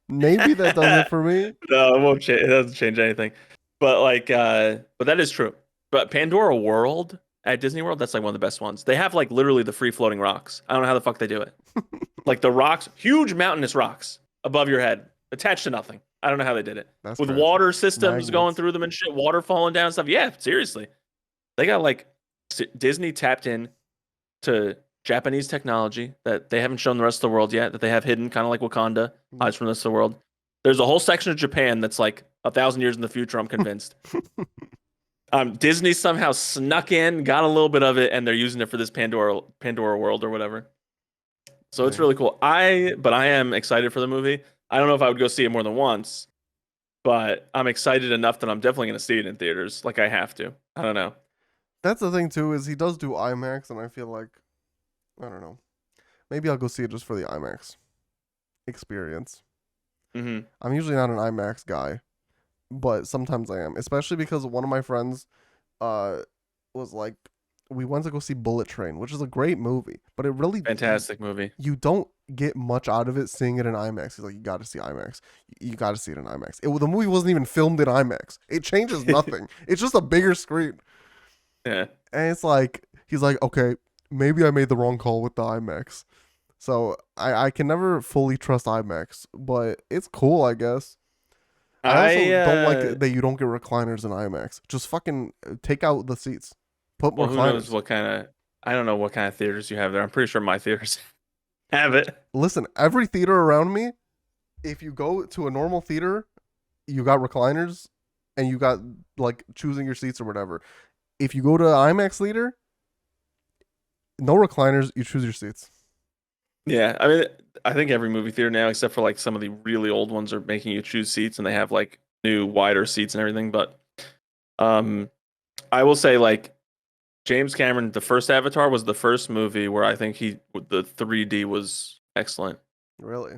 maybe that does it for me. No, it won't change. It doesn't change anything. But like, but that is true. But Pandora World at Disney World, that's like one of the best ones. They have like literally the free floating rocks. I don't know how the fuck they do it. Like the rocks, huge mountainous rocks above your head, attached to nothing. I don't know how they did it. That's With crazy. water systems going Magnets. through them and shit, water falling down and stuff. Yeah, seriously. They got like Disney tapped in to Japanese technology that they haven't shown the rest of the world yet, that they have hidden, kind of like Wakanda, hides from the rest of the world. There's a whole section of Japan that's like 1,000 years in the future, I'm convinced. Disney somehow snuck in, got a little bit of it, and they're using it for this Pandora world or whatever. So it's Dang. really cool. But I am excited for the movie. I don't know if I would go see it more than once, but I'm excited enough that I'm definitely going to see it in theaters. Like I have to. I don't know. That's the thing too, is he does do IMAX, and I feel like I don't know. Maybe I'll go see it just for the IMAX experience. Hmm. I'm usually not an IMAX guy, but sometimes I am, especially because one of my friends uh was like, we went to go see Bullet Train, which is a great movie, but it really Fantastic movie. you don't get much out of it seeing it in IMAX. He's like, you got to see IMAX. You got to see it in IMAX. The movie wasn't even filmed in IMAX. It changes nothing. It's just a bigger screen. Yeah. And it's like, he's like, okay, maybe I made the wrong call with the IMAX. So I can never fully trust IMAX, but it's cool, I guess. I also I don't like that you don't get recliners in IMAX. Just fucking take out the seats. Put well, who knows recliners. what kind of I don't know what kind of theaters you have there. I'm pretty sure my theaters have it. Listen, every theater around me, if you go to a normal theater, you got recliners and you got like choosing your seats or whatever. If you go to IMAX theater, no recliners, you choose your seats. Yeah, I mean, I think every movie theater now, except for like some of the really old ones, are making you choose seats, and they have like new wider seats and everything. But um, I will say like James Cameron, the first Avatar was the first movie where I think the 3D was excellent. Really?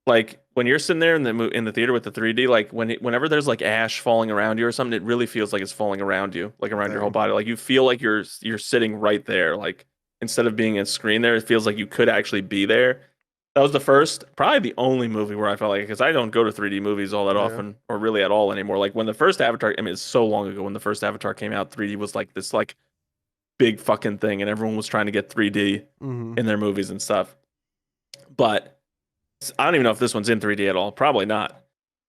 Like when you're sitting there in the theater with the 3D, like whenever there's like ash falling around you or something, it really feels like it's falling around you, like around your whole Same. body. Like you feel like you're sitting right there. Like instead of being a screen there, it feels like you could actually be there. That was the first, probably the only movie where I felt like, because I don't go to 3D movies all that Yeah. often, or really at all anymore. Like when the first Avatar, I mean, it's so long ago when the first Avatar came out, 3D was like this like big fucking thing, and everyone was trying to get 3D Hmm. in their movies and stuff. But I don't even know if this one's in 3D at all. Probably not.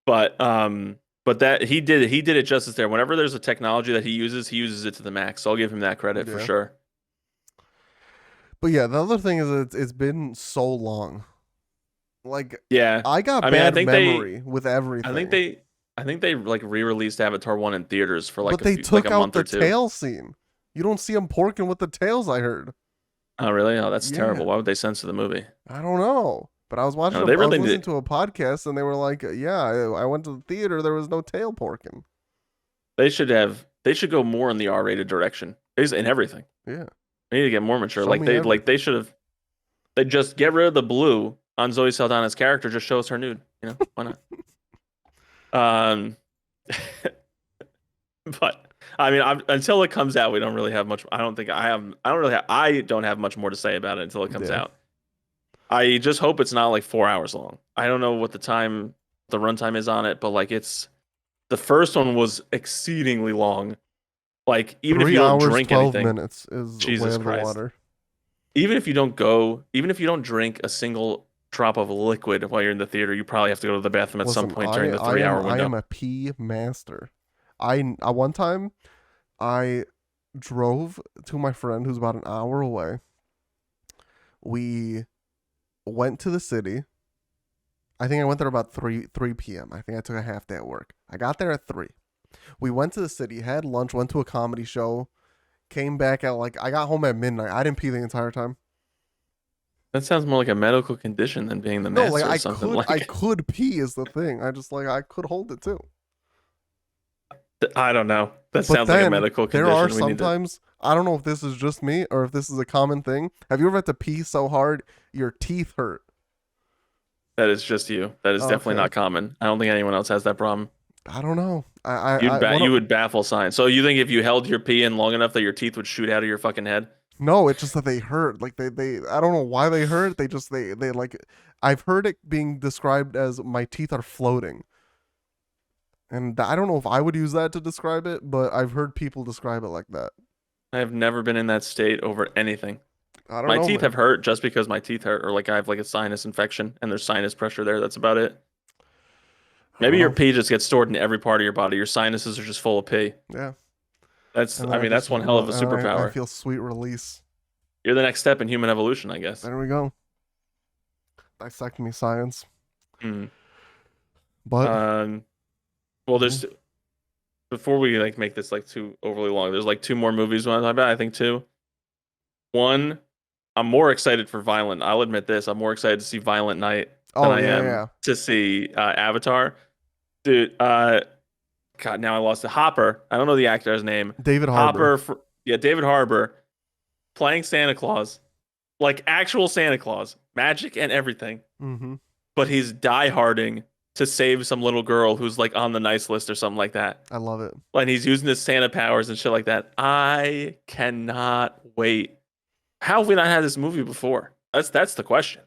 But that he did it justice there. Whenever there's a technology that he uses it to the max. So I'll give him that credit for Yeah. sure. But yeah, the other thing is it's been so long. Like Yeah. I got I mean, bad memory with I think everything. they I think they like re-released Avatar 1 in theaters for like But a they few, like took a out month the or two. tail scene. You don't see them porking with the tails, I heard. Oh, really? Oh, that's Yeah. terrible. Why would they censor the movie? I don't know. But I was No, they I was really listening did. to a podcast and they were like, yeah, I went to the theater, there was no tail porking. They should go more in the R-rated direction. In everything. Yeah. They need to get more mature. Show me They everything. should have they just get rid of the blue on Zoe Saldana's character, just show us her nude. You know, why not? Um but I mean, until it comes out, we don't really have much. I don't think I have. I don't really. I don't have much more to say about it until it comes Yeah. out. I just hope it's not like 4 hours long. I don't know what the runtime is on it, but like the first one was exceedingly long. Like even if Three you don't hours, drink 12 anything, minutes is way Jesus of the Christ. water. Even if you don't drink a single drop of liquid while you're in the theater, you probably have to go to the bathroom at some Listen, point during the 3 hour I am window. a pee master. One time I drove to my friend who's about an hour away. We went to the city. I think I went there about 3 p.m. I think I took a half day at work. I got there at 3. We went to the city, had lunch, went to a comedy show, came back at like I got home at midnight. I didn't pee the entire time. That sounds more like a medical condition than being the No, like master or something. I Like could pee is the thing. I just like I could hold it too. I don't know. That But sounds like a then medical there are condition. We need to. sometimes I don't know if this is just me or if this is a common thing. Have you ever had to pee so hard your teeth hurt? That is just you. That is definitely Okay. not common. I don't think anyone else has that problem. I don't know. One You of, would baffle science. So you think if you held your pee in long enough that your teeth would shoot out of your fucking head? no, it's just that they hurt. Like they I don't know why they hurt. They just they like I've heard it being described as my teeth are floating. And I don't know if I would use that to describe it, but I've heard people describe it like that. I have never been in that state over anything. I don't My know, teeth have man. hurt just because my teeth hurt, or like I have like a sinus infection and there's sinus pressure there. That's about it. I don't Maybe your know. pee just gets stored in every part of your body. Your sinuses are just full of pee. Yeah. That's, And I then mean, that's one hell of a I superpower. feel sweet release. You're the next step in human evolution, I guess. There we go. Dissect me science. Hmm. But Um, well, there's before we like make this like too overly long. There's like two more movies we want to talk about. I think two. One, I'm more excited for Violent. I'll admit this. I'm more excited to see Violent Night than oh I yeah, am yeah. to see Avatar. Dude, God, now I lost it. Hopper. I don't know the actor's name. David Harbour. Yeah, David Harbour playing Santa Claus, like actual Santa Claus, magic and everything. Mm-hmm. But he's dieharding to save some little girl who's like on the nice list or something like that. I love it. And he's using his Santa powers and shit like that. I cannot wait. How have we not had this movie before? That's the question.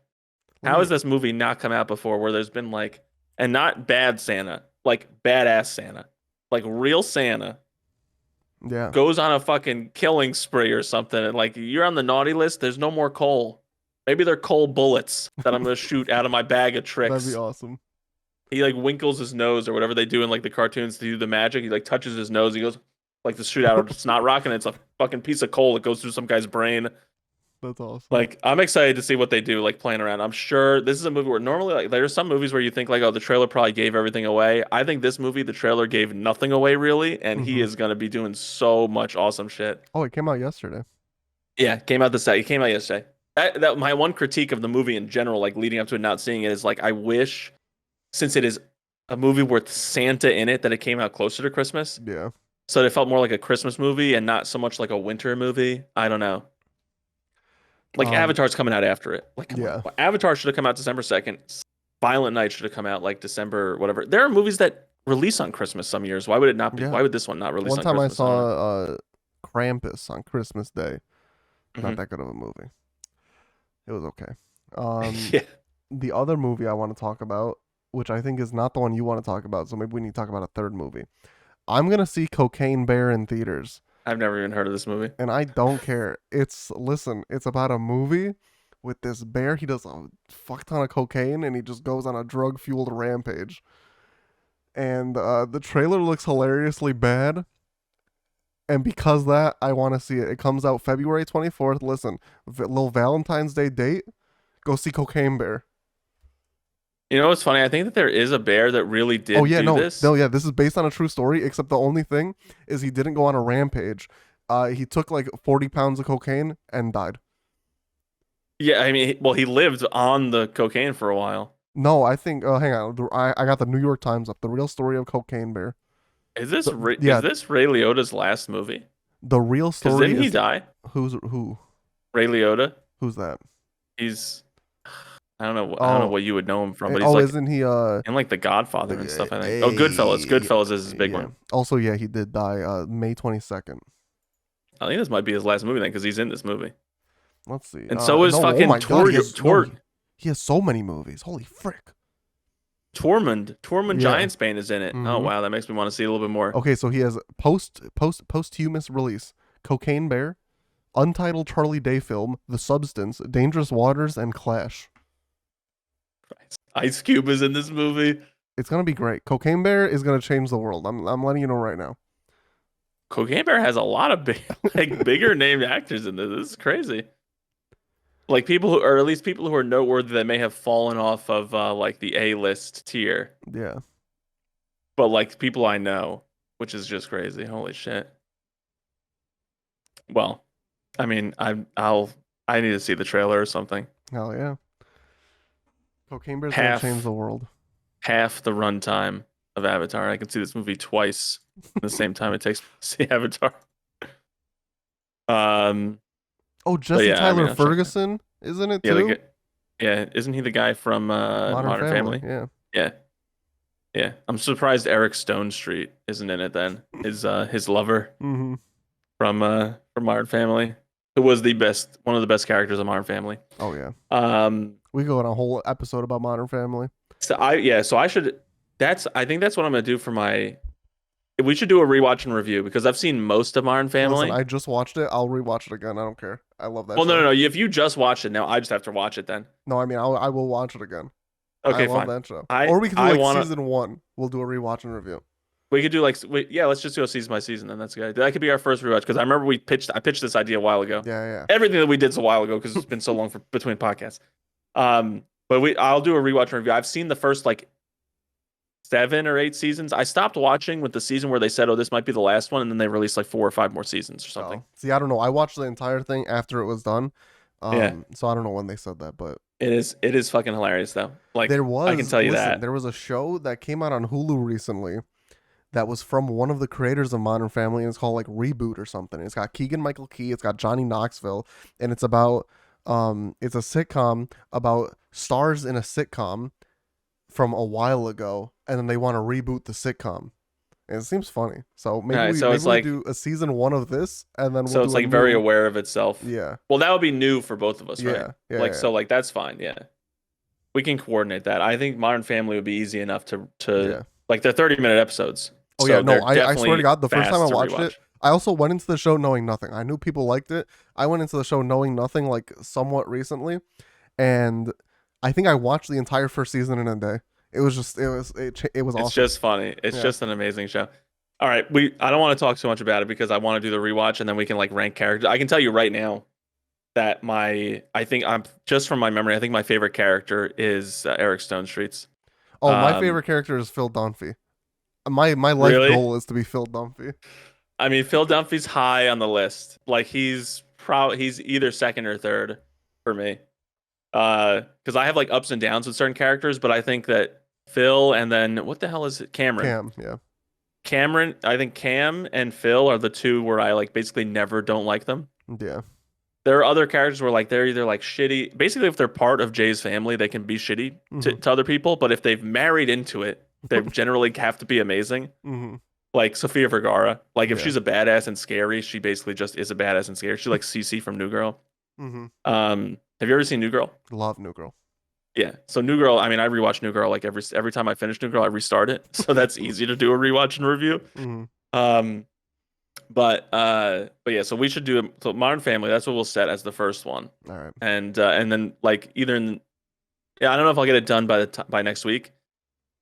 Let How me has this movie not come out before where there's been like, and not bad Santa, like badass Santa, like real Santa yeah. goes on a fucking killing spree or something, and like you're on the naughty list, there's no more coal. Maybe they're coal bullets that I'm gonna shoot out of my bag of That'd be tricks. awesome. He like winkles his nose or whatever they do in like the cartoons to do the magic. He like touches his nose. He goes like to shoot out a snot rocket, and it's a fucking piece of coal that goes through some guy's brain. That's awesome. Like I'm excited to see what they do, like playing around. I'm sure this is a movie where normally like there's some movies where you think like, oh, the trailer probably gave everything away. I think this movie, the trailer gave nothing away really, and he Mm-hmm. is gonna be doing so much awesome shit. Oh, it came out yesterday. Yeah, it came out yesterday. That my one critique of the movie in general, like leading up to it, not seeing it, is like I wish, since it is a movie with Santa in it, that it came out closer to Christmas, Yeah. so that it felt more like a Christmas movie and not so much like a winter movie. I don't know. Like Um. Avatar's coming out after it. Like, come Yeah. on. Avatar should have come out December 2nd. Violent Night should have come out like December or whatever. There are movies that release on Christmas some years. Why would it not be? Yeah. Why would this one not release One on time I Christmas? I don't know. saw Krampus on Christmas Day. Not Hmm. that good of a movie. It was okay. Um, Yeah, the other movie I want to talk about, which I think is not the one you want to talk about, so maybe we need to talk about a third movie. I'm gonna see Cocaine Bear in theaters, I've never even heard of this movie. and I don't care. It's about a movie with this bear. He does a fuck ton of cocaine, and he just goes on a drug fueled rampage. And the trailer looks hilariously bad. And because that, I want to see it. It comes out February 24th. Listen, little Valentine's Day date. Go see Cocaine Bear. You know what's funny? I think that there is a bear that really Oh did yeah, do no, this. no, yeah. This is based on a true story. Except the only thing is he didn't go on a rampage. He took like 40 pounds of cocaine and died. Yeah, I mean, well, he lived on the cocaine for a while. No, I think. Hang on. I got the New York Times up. The real story of Cocaine Bear. Is Yeah, this Ray Liotta's last movie? the real Because story didn't he is die? who Ray Liotta. who's that? He's I don't know Oh, what you would know him from, but he's oh, like isn't he? in like The Godfather and stuff, I think. Oh, Goodfellas. Eh, Goodfellas is his big yeah. one. Also, yeah, he did die. May 22nd. I think this might be his last movie then, because he's in this movie. Let's see. And so is No, oh fucking my God, he has so many movies. Holy frick. Tormund. Tormund Yeah. Giantsbane is in it. Oh Mhm. wow, that makes me want to see a little bit more. Okay, so he has posthumous release: Cocaine Bear, Untitled Charlie Day film, The Substance, Dangerous Waters, and Clash. Ice Cube is in this movie. It's gonna be great. Cocaine Bear is gonna change the world. I'm letting you know right now. Cocaine Bear has a lot of big, like bigger named actors in this. This is crazy. Like people who, or at least people who are noteworthy that may have fallen off of like the A-list tier, Yeah. but like people I know, which is just crazy. Holy shit. Well, I mean, I need to see the trailer or something. Hell yeah. Cocaine Bear's gonna change the world. Half the runtime of Avatar. I can see this movie twice at the same time it takes to see Avatar. Oh, Jesse yeah, I mean, Tyler I'm sure- Ferguson, isn't it Yeah, too? yeah, isn't he the guy from Modern Family? Yeah. Yeah. Yeah. I'm surprised Eric Stone Street isn't in it then. His lover Mm-hmm. From Modern Family, who was one of the best characters of Modern Family. Oh yeah. Um We go on a whole episode about Modern Family. so I should I think that's what I'm gonna do for my we should do a rewatch and review because I've seen most of Modern Family. Listen, I just watched it. I'll rewatch it again. I don't care. I love that Well, show. no. If you just watched it now, I just have to watch it then. No, I mean, I will watch it again. Okay, I love fine. that show. I- Or we could do I like wanna- season 1. We'll do a rewatch and review. We could do like yeah, let's just do a season by season then. That's good. That could be our first rewatch because I remember I pitched this idea a while ago. Yeah. Everything that we did is a while ago because it's been so long between podcasts. But I'll do a rewatch and review. I've seen the first like 7 or 8 seasons. I stopped watching with the season where they said, "Oh, this might be the last one," and then they released like 4 or 5 more seasons or something. Oh. See, I don't know. I watched the entire thing after it was done. Yeah. So I don't know when they said that, but It is fucking hilarious though. Like there was. I can tell you that. There was a show that came out on Hulu recently that was from one of the creators of Modern Family, and it's called like Reboot or something. It's got Keegan Michael Key, it's got Johnny Knoxville, and it's about it's a sitcom about stars in a sitcom from a while ago, and then they want to reboot the sitcom. And it seems funny. So maybe Alright, so it's we like- do a season 1 of this, and then So we'll it's do a like very new- aware of itself. Yeah. Well, that would be new for both of us, right? Yeah. Like so, like that's fine. Yeah, we can coordinate that. I think Modern Family would be easy enough to Yeah. like they're 30-minute episodes. Oh so yeah, no, they're I swear definitely to God, the first time I fast to watched rewatch. it, I also went into the show knowing nothing. I knew people liked it. I went into the show knowing nothing, like somewhat recently, and I think I watched the entire first season in a day. It was awesome. It's just funny. It's Yeah. just an amazing show. All right, I don't want to talk too much about it because I want to do the rewatch and then we can like rank characters. I can tell you right now that I think I'm just from my memory. I think my favorite character is Eric Stone Street's. my favorite character is Phil Dunphy. My life Really? goal is to be Phil Dunphy. I mean, Phil Dunphy's high on the list. Like he's either second or third for me. Because I have like ups and downs with certain characters, but I think that Phil and then what the hell is it? Cameron. Yeah. Cameron, I think Cam and Phil are the two where I like basically never don't like them. Yeah. there are other characters where like they're either like shitty. Basically, if they're part of Jay's family, they can be shitty Mm-hmm. to other people. But if they've married into it, they generally have to be amazing. Mm-hmm. Like Sofia Vergara. Like if Yeah. she's a badass and scary, she basically just is a badass and scary. She's like Cece from New Girl. Mm-hmm. Have you ever seen New Girl? Love New Girl. Yeah. So New Girl, I mean, I rewatch New Girl like every time I finish New Girl, I restart it. So that's easy to do a rewatch and review. Mm-hmm. Um, but yeah, so we should do so Modern Family. That's what we'll set as the first one, All right. and then like either in yeah, I don't know if I'll get it done by next week,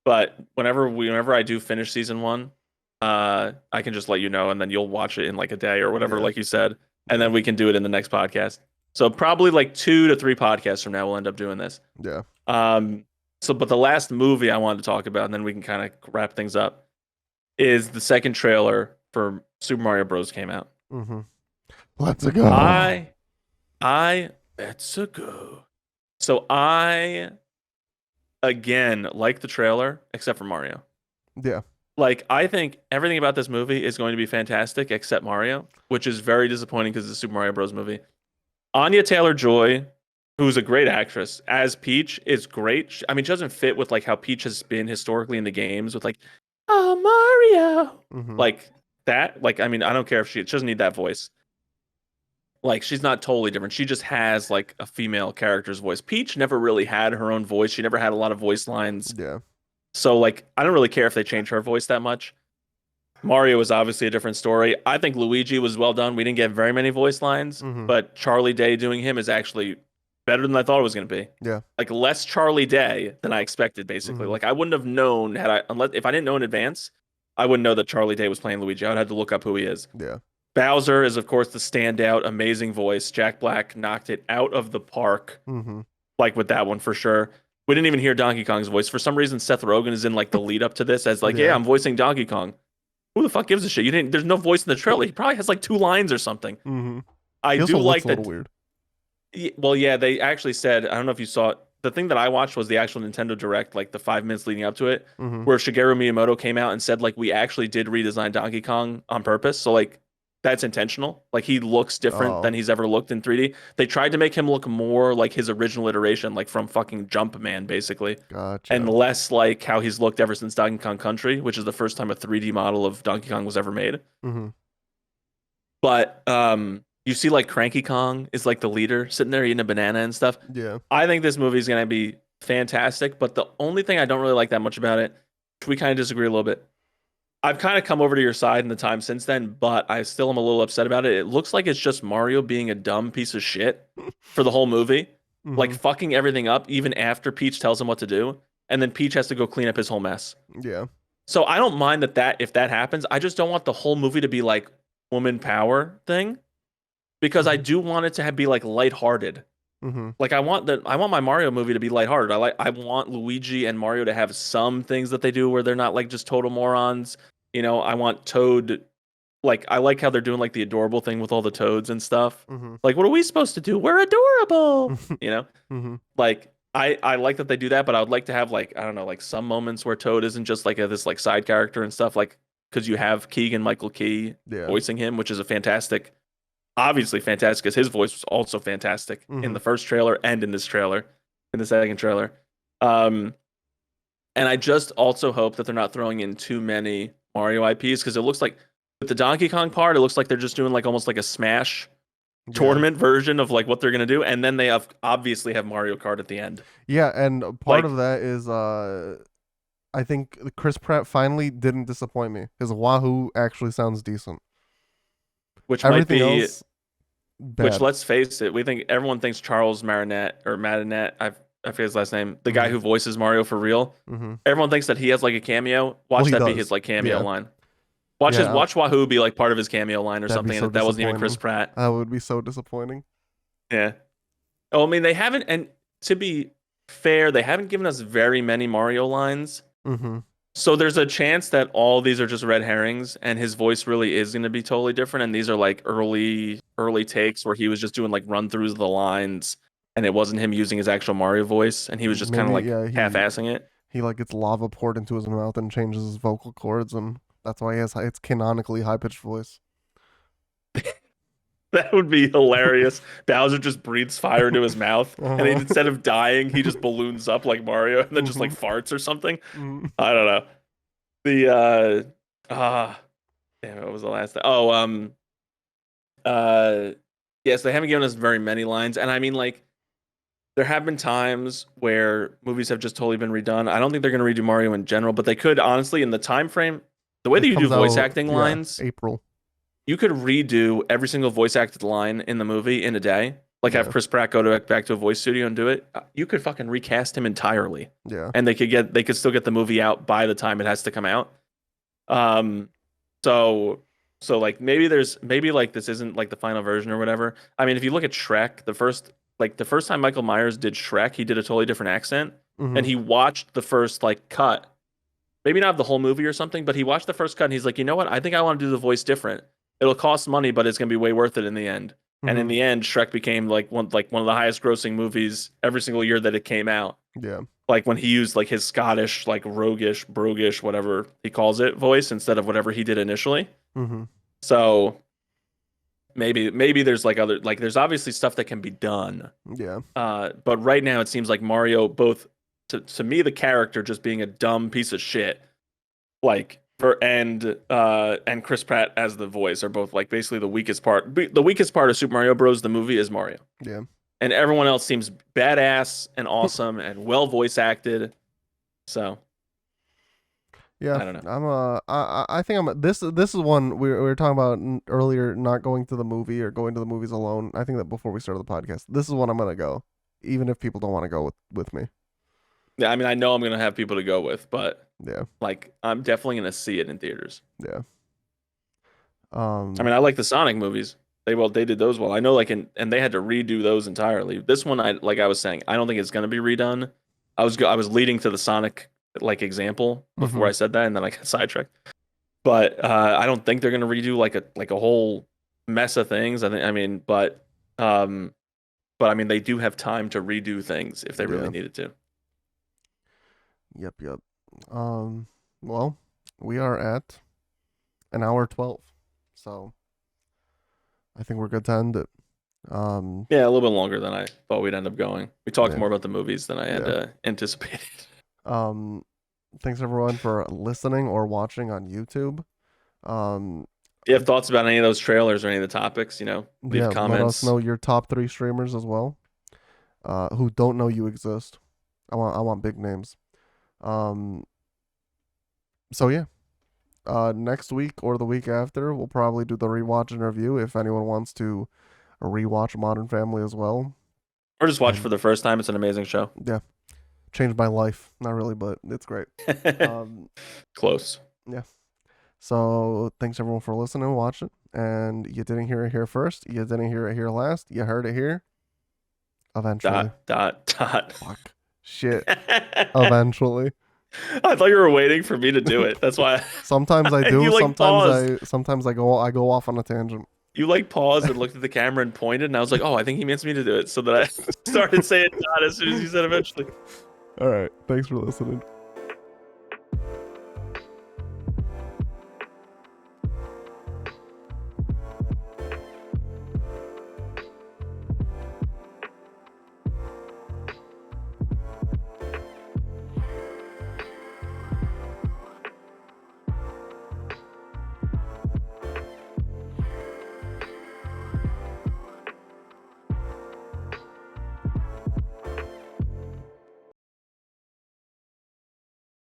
but whenever I do finish season one, I can just let you know, and then you'll watch it in like a day or whatever, Yeah. like you said, and Yeah. then we can do it in the next podcast. So probably like 2 to 3 podcasts from now, we'll end up doing this. Yeah. Um, so but the last movie I wanted to talk about, and then we can kind of wrap things up, is the second trailer for Super Mario Bros. Came out. Mm-hmm. Let's go. I let's go. So I again like the trailer, except for Mario. Yeah. Like I think everything about this movie is going to be fantastic except Mario, which is very disappointing because it's a Super Mario Bros. Movie. Anya Taylor-Joy, who's a great actress as Peach, is great. I mean, she doesn't fit with like how Peach has been historically in the games with like, oh Mario, Mm-hmm. like that. Like I mean, I don't care if she doesn't need that voice. Like she's not totally different. She just has like a female character's voice. Peach never really had her own voice. She never had a lot of voice lines. Yeah. So like I don't really care if they change her voice that much. Mario was obviously a different story. I think Luigi was well done. We didn't get very many voice lines, Mm-hmm. but Charlie Day doing him is actually better than I thought it was going to be. Yeah. Like less Charlie Day than I expected basically. Mm-hmm. Like I wouldn't have known had I unless if I didn't know in advance, I wouldn't know that Charlie Day was playing Luigi. I would have to look up who he is. Yeah. Bowser is, of course, the standout, amazing voice. Jack Black knocked it out of the park, Mm-hmm. like with that one for sure. We didn't even hear Donkey Kong's voice. For some reason, Seth Rogen is in like the lead up to this as like, yeah, Yeah. I'm voicing Donkey Kong. Who the fuck gives a shit? You didn't. There's no voice in the trailer. He probably has like 2 lines or something. Mm-hmm. I He also do looks like a little that. weird. Well, yeah, they actually said. I don't know if you saw it. The thing that I watched was the actual Nintendo Direct, like the 5 minutes leading up to it, Mm-hmm. where Shigeru Miyamoto came out and said like we actually did redesign Donkey Kong on purpose. So like that's intentional. Like he looks different Oh, than he's ever looked in 3D. They tried to make him look more like his original iteration, like from fucking Jumpman, basically, and gotcha. less like how he's looked ever since Donkey Kong Country, which is the first time a 3D model of Donkey Kong was ever made. Mm-hmm. But you see like Cranky Kong is like the leader sitting there eating a banana and stuff. Yeah. I think this movie is gonna be fantastic, but the only thing I don't really like that much about it, we kind of disagree a little bit. I've kind of come over to your side in the time since then, but I still am a little upset about it. It looks like it's just Mario being a dumb piece of shit for the whole movie, like Mm-hmm. fucking everything up even after Peach tells him what to do, and then Peach has to go clean up his whole mess. Yeah. So I don't mind that if that happens. I just don't want the whole movie to be like woman power thing because I Mm-hmm. do want it to be like lighthearted. Mm-hmm. Like I want my Mario movie to be lighthearted. I want Luigi and Mario to have some things that they do where they're not like just total morons. You know, I want Toad, like I like how they're doing like the adorable thing with all the toads and stuff. Mm-hmm. Like what are we supposed to do? We're adorable. You know? Mm-hmm. Like I like that they do that, but I would like to have like I don't know, like some moments where Toad isn't just like this like side character and stuff like cuz you have Keegan Michael Key Yeah. voicing him, which is a fantastic obviously fantastic because his voice was also fantastic in Mm-hmm. the first trailer and in this trailer, in the second trailer. Um, and I just also hope that they're not throwing in too many Mario IPs because it looks like with the Donkey Kong part, it looks like they're just doing like almost like a Smash Yeah. tournament version of like what they're gonna do, and then they obviously have Mario Kart at the end. Yeah, and part Like, of that is I think Chris Pratt finally didn't disappoint me. His Wahoo actually sounds decent. which might Everything be, else which bad. let's face it, we think everyone thinks Charles Marinette or Marinette. I forget his last name. The guy Mhm. who voices Mario for real. Mm-hmm. Everyone thinks that he has like a cameo. Well, Watch he that be does. his like cameo Yeah. line. Watch Yeah. watch Wahoo be like part of his cameo line or That'd be something, so and that wasn't even Chris disappointing. Pratt. That would be so disappointing. Yeah. Oh, I mean they haven't, and to be fair, they haven't given us very many Mario lines. Mm-hmm. So there's a chance that all these are just red herrings, and his voice really is going to be totally different. And these are like early takes where he was just doing like run throughs of the lines, and it wasn't him using his actual Mario voice, and he was just kind of Maybe like yeah, half-assing it. he like gets lava poured into his mouth and changes his vocal cords, and that's why he has it's canonically high pitched voice. That would be hilarious. Bowser just breathes fire into his mouth, and Uh-huh. instead of dying, he just balloons up like Mario, and then just like Mhm. farts or something. Mhm. I don't know. The damn, what was the last thing? Oh, yes, they haven't given us very many lines, and I mean, like, there have been times where movies have just totally been redone. I don't think they're going to redo Mario in general, but they could honestly, in the time frame, the way that It you do comes voice out, acting yeah, lines, April. you could redo every single voice acted line in the movie in a day. Like have Yeah, Chris Pratt go back to a voice studio and do it. You could fucking recast him entirely, yeah. and they could still get the movie out by the time it has to come out. Um, so like maybe like this isn't like the final version or whatever. I mean, if you look at Shrek, the first time Michael Myers did Shrek, he did a totally different accent, and Hmm. he watched the first like cut. Maybe not the whole movie or something, but he watched the first cut and he's like, you know what? I think I want to do the voice different. It'll cost money, but it's gonna be way worth it in the end. And in Hmm. the end, Shrek became like one of the highest grossing movies every single year that it came out. Yeah. Like when he used like his Scottish, like roguish, broguish, whatever he calls it, voice instead of whatever he did initially. Hmm. So maybe there's like other like there's obviously stuff that can be done. Yeah. But right now it seems like Mario both to me the character just being a dumb piece of shit like and Chris Pratt as the voice are both like basically the weakest part. The weakest part of Super Mario Bros. The movie is Mario, Yeah. and everyone else seems badass and awesome and well voice acted. So Yeah, I don't know. I think I'm this is one we were talking about earlier, not going to the movie or going to the movies alone. I think that before we started the podcast, this is one I'm gonna go, even if people don't want to go with me. Yeah, I mean I know I'm gonna have people to go with, but Yeah, like I'm definitely gonna see it in theaters. yeah. I mean I like the Sonic movies. They did those well. I know and they had to redo those entirely. This one I was saying I don't think it's gonna be redone. I was leading to the Sonic like example before Mm-hmm. I said that, and then I got sidetracked. But I don't think they're gonna redo like a whole mess of things. Um, but I mean they do have time to redo things if they really Yeah. needed to. Yep. Yep. Um. Well, we are at an hour 12, so I think we're good to end it. Um. Yeah, a little bit longer than I thought we'd end up going. We talked Yeah. more about the movies than I had Yeah. anticipated. Um. Thanks everyone for listening or watching on YouTube. Um. If you have thoughts about any of those trailers or any of the topics, leave Yeah. Let us comments. know your top 3 streamers as well. Who don't know you exist. I want big names. Um, so yeah. Next week or the week after, we'll probably do the rewatch and review if anyone wants to rewatch Modern Family as well. Or just watch And for the first time. It's an amazing show. yeah, changed my life. Not really, but it's great. Um, Close. yeah. So thanks everyone for listening and watching. And you didn't hear it here first. You didn't hear it here last. You heard it here. Eventually. Dot. Fuck. Shit. Eventually. I thought you were waiting for me to do it. That's why Sometimes I do. you like paused. Sometimes I go off on a tangent. You like paused and looked at the camera and pointed, and I was like, "Oh, I think he means me to do it." So that I started saying "dot" as soon as you said eventually. All right. Thanks for listening.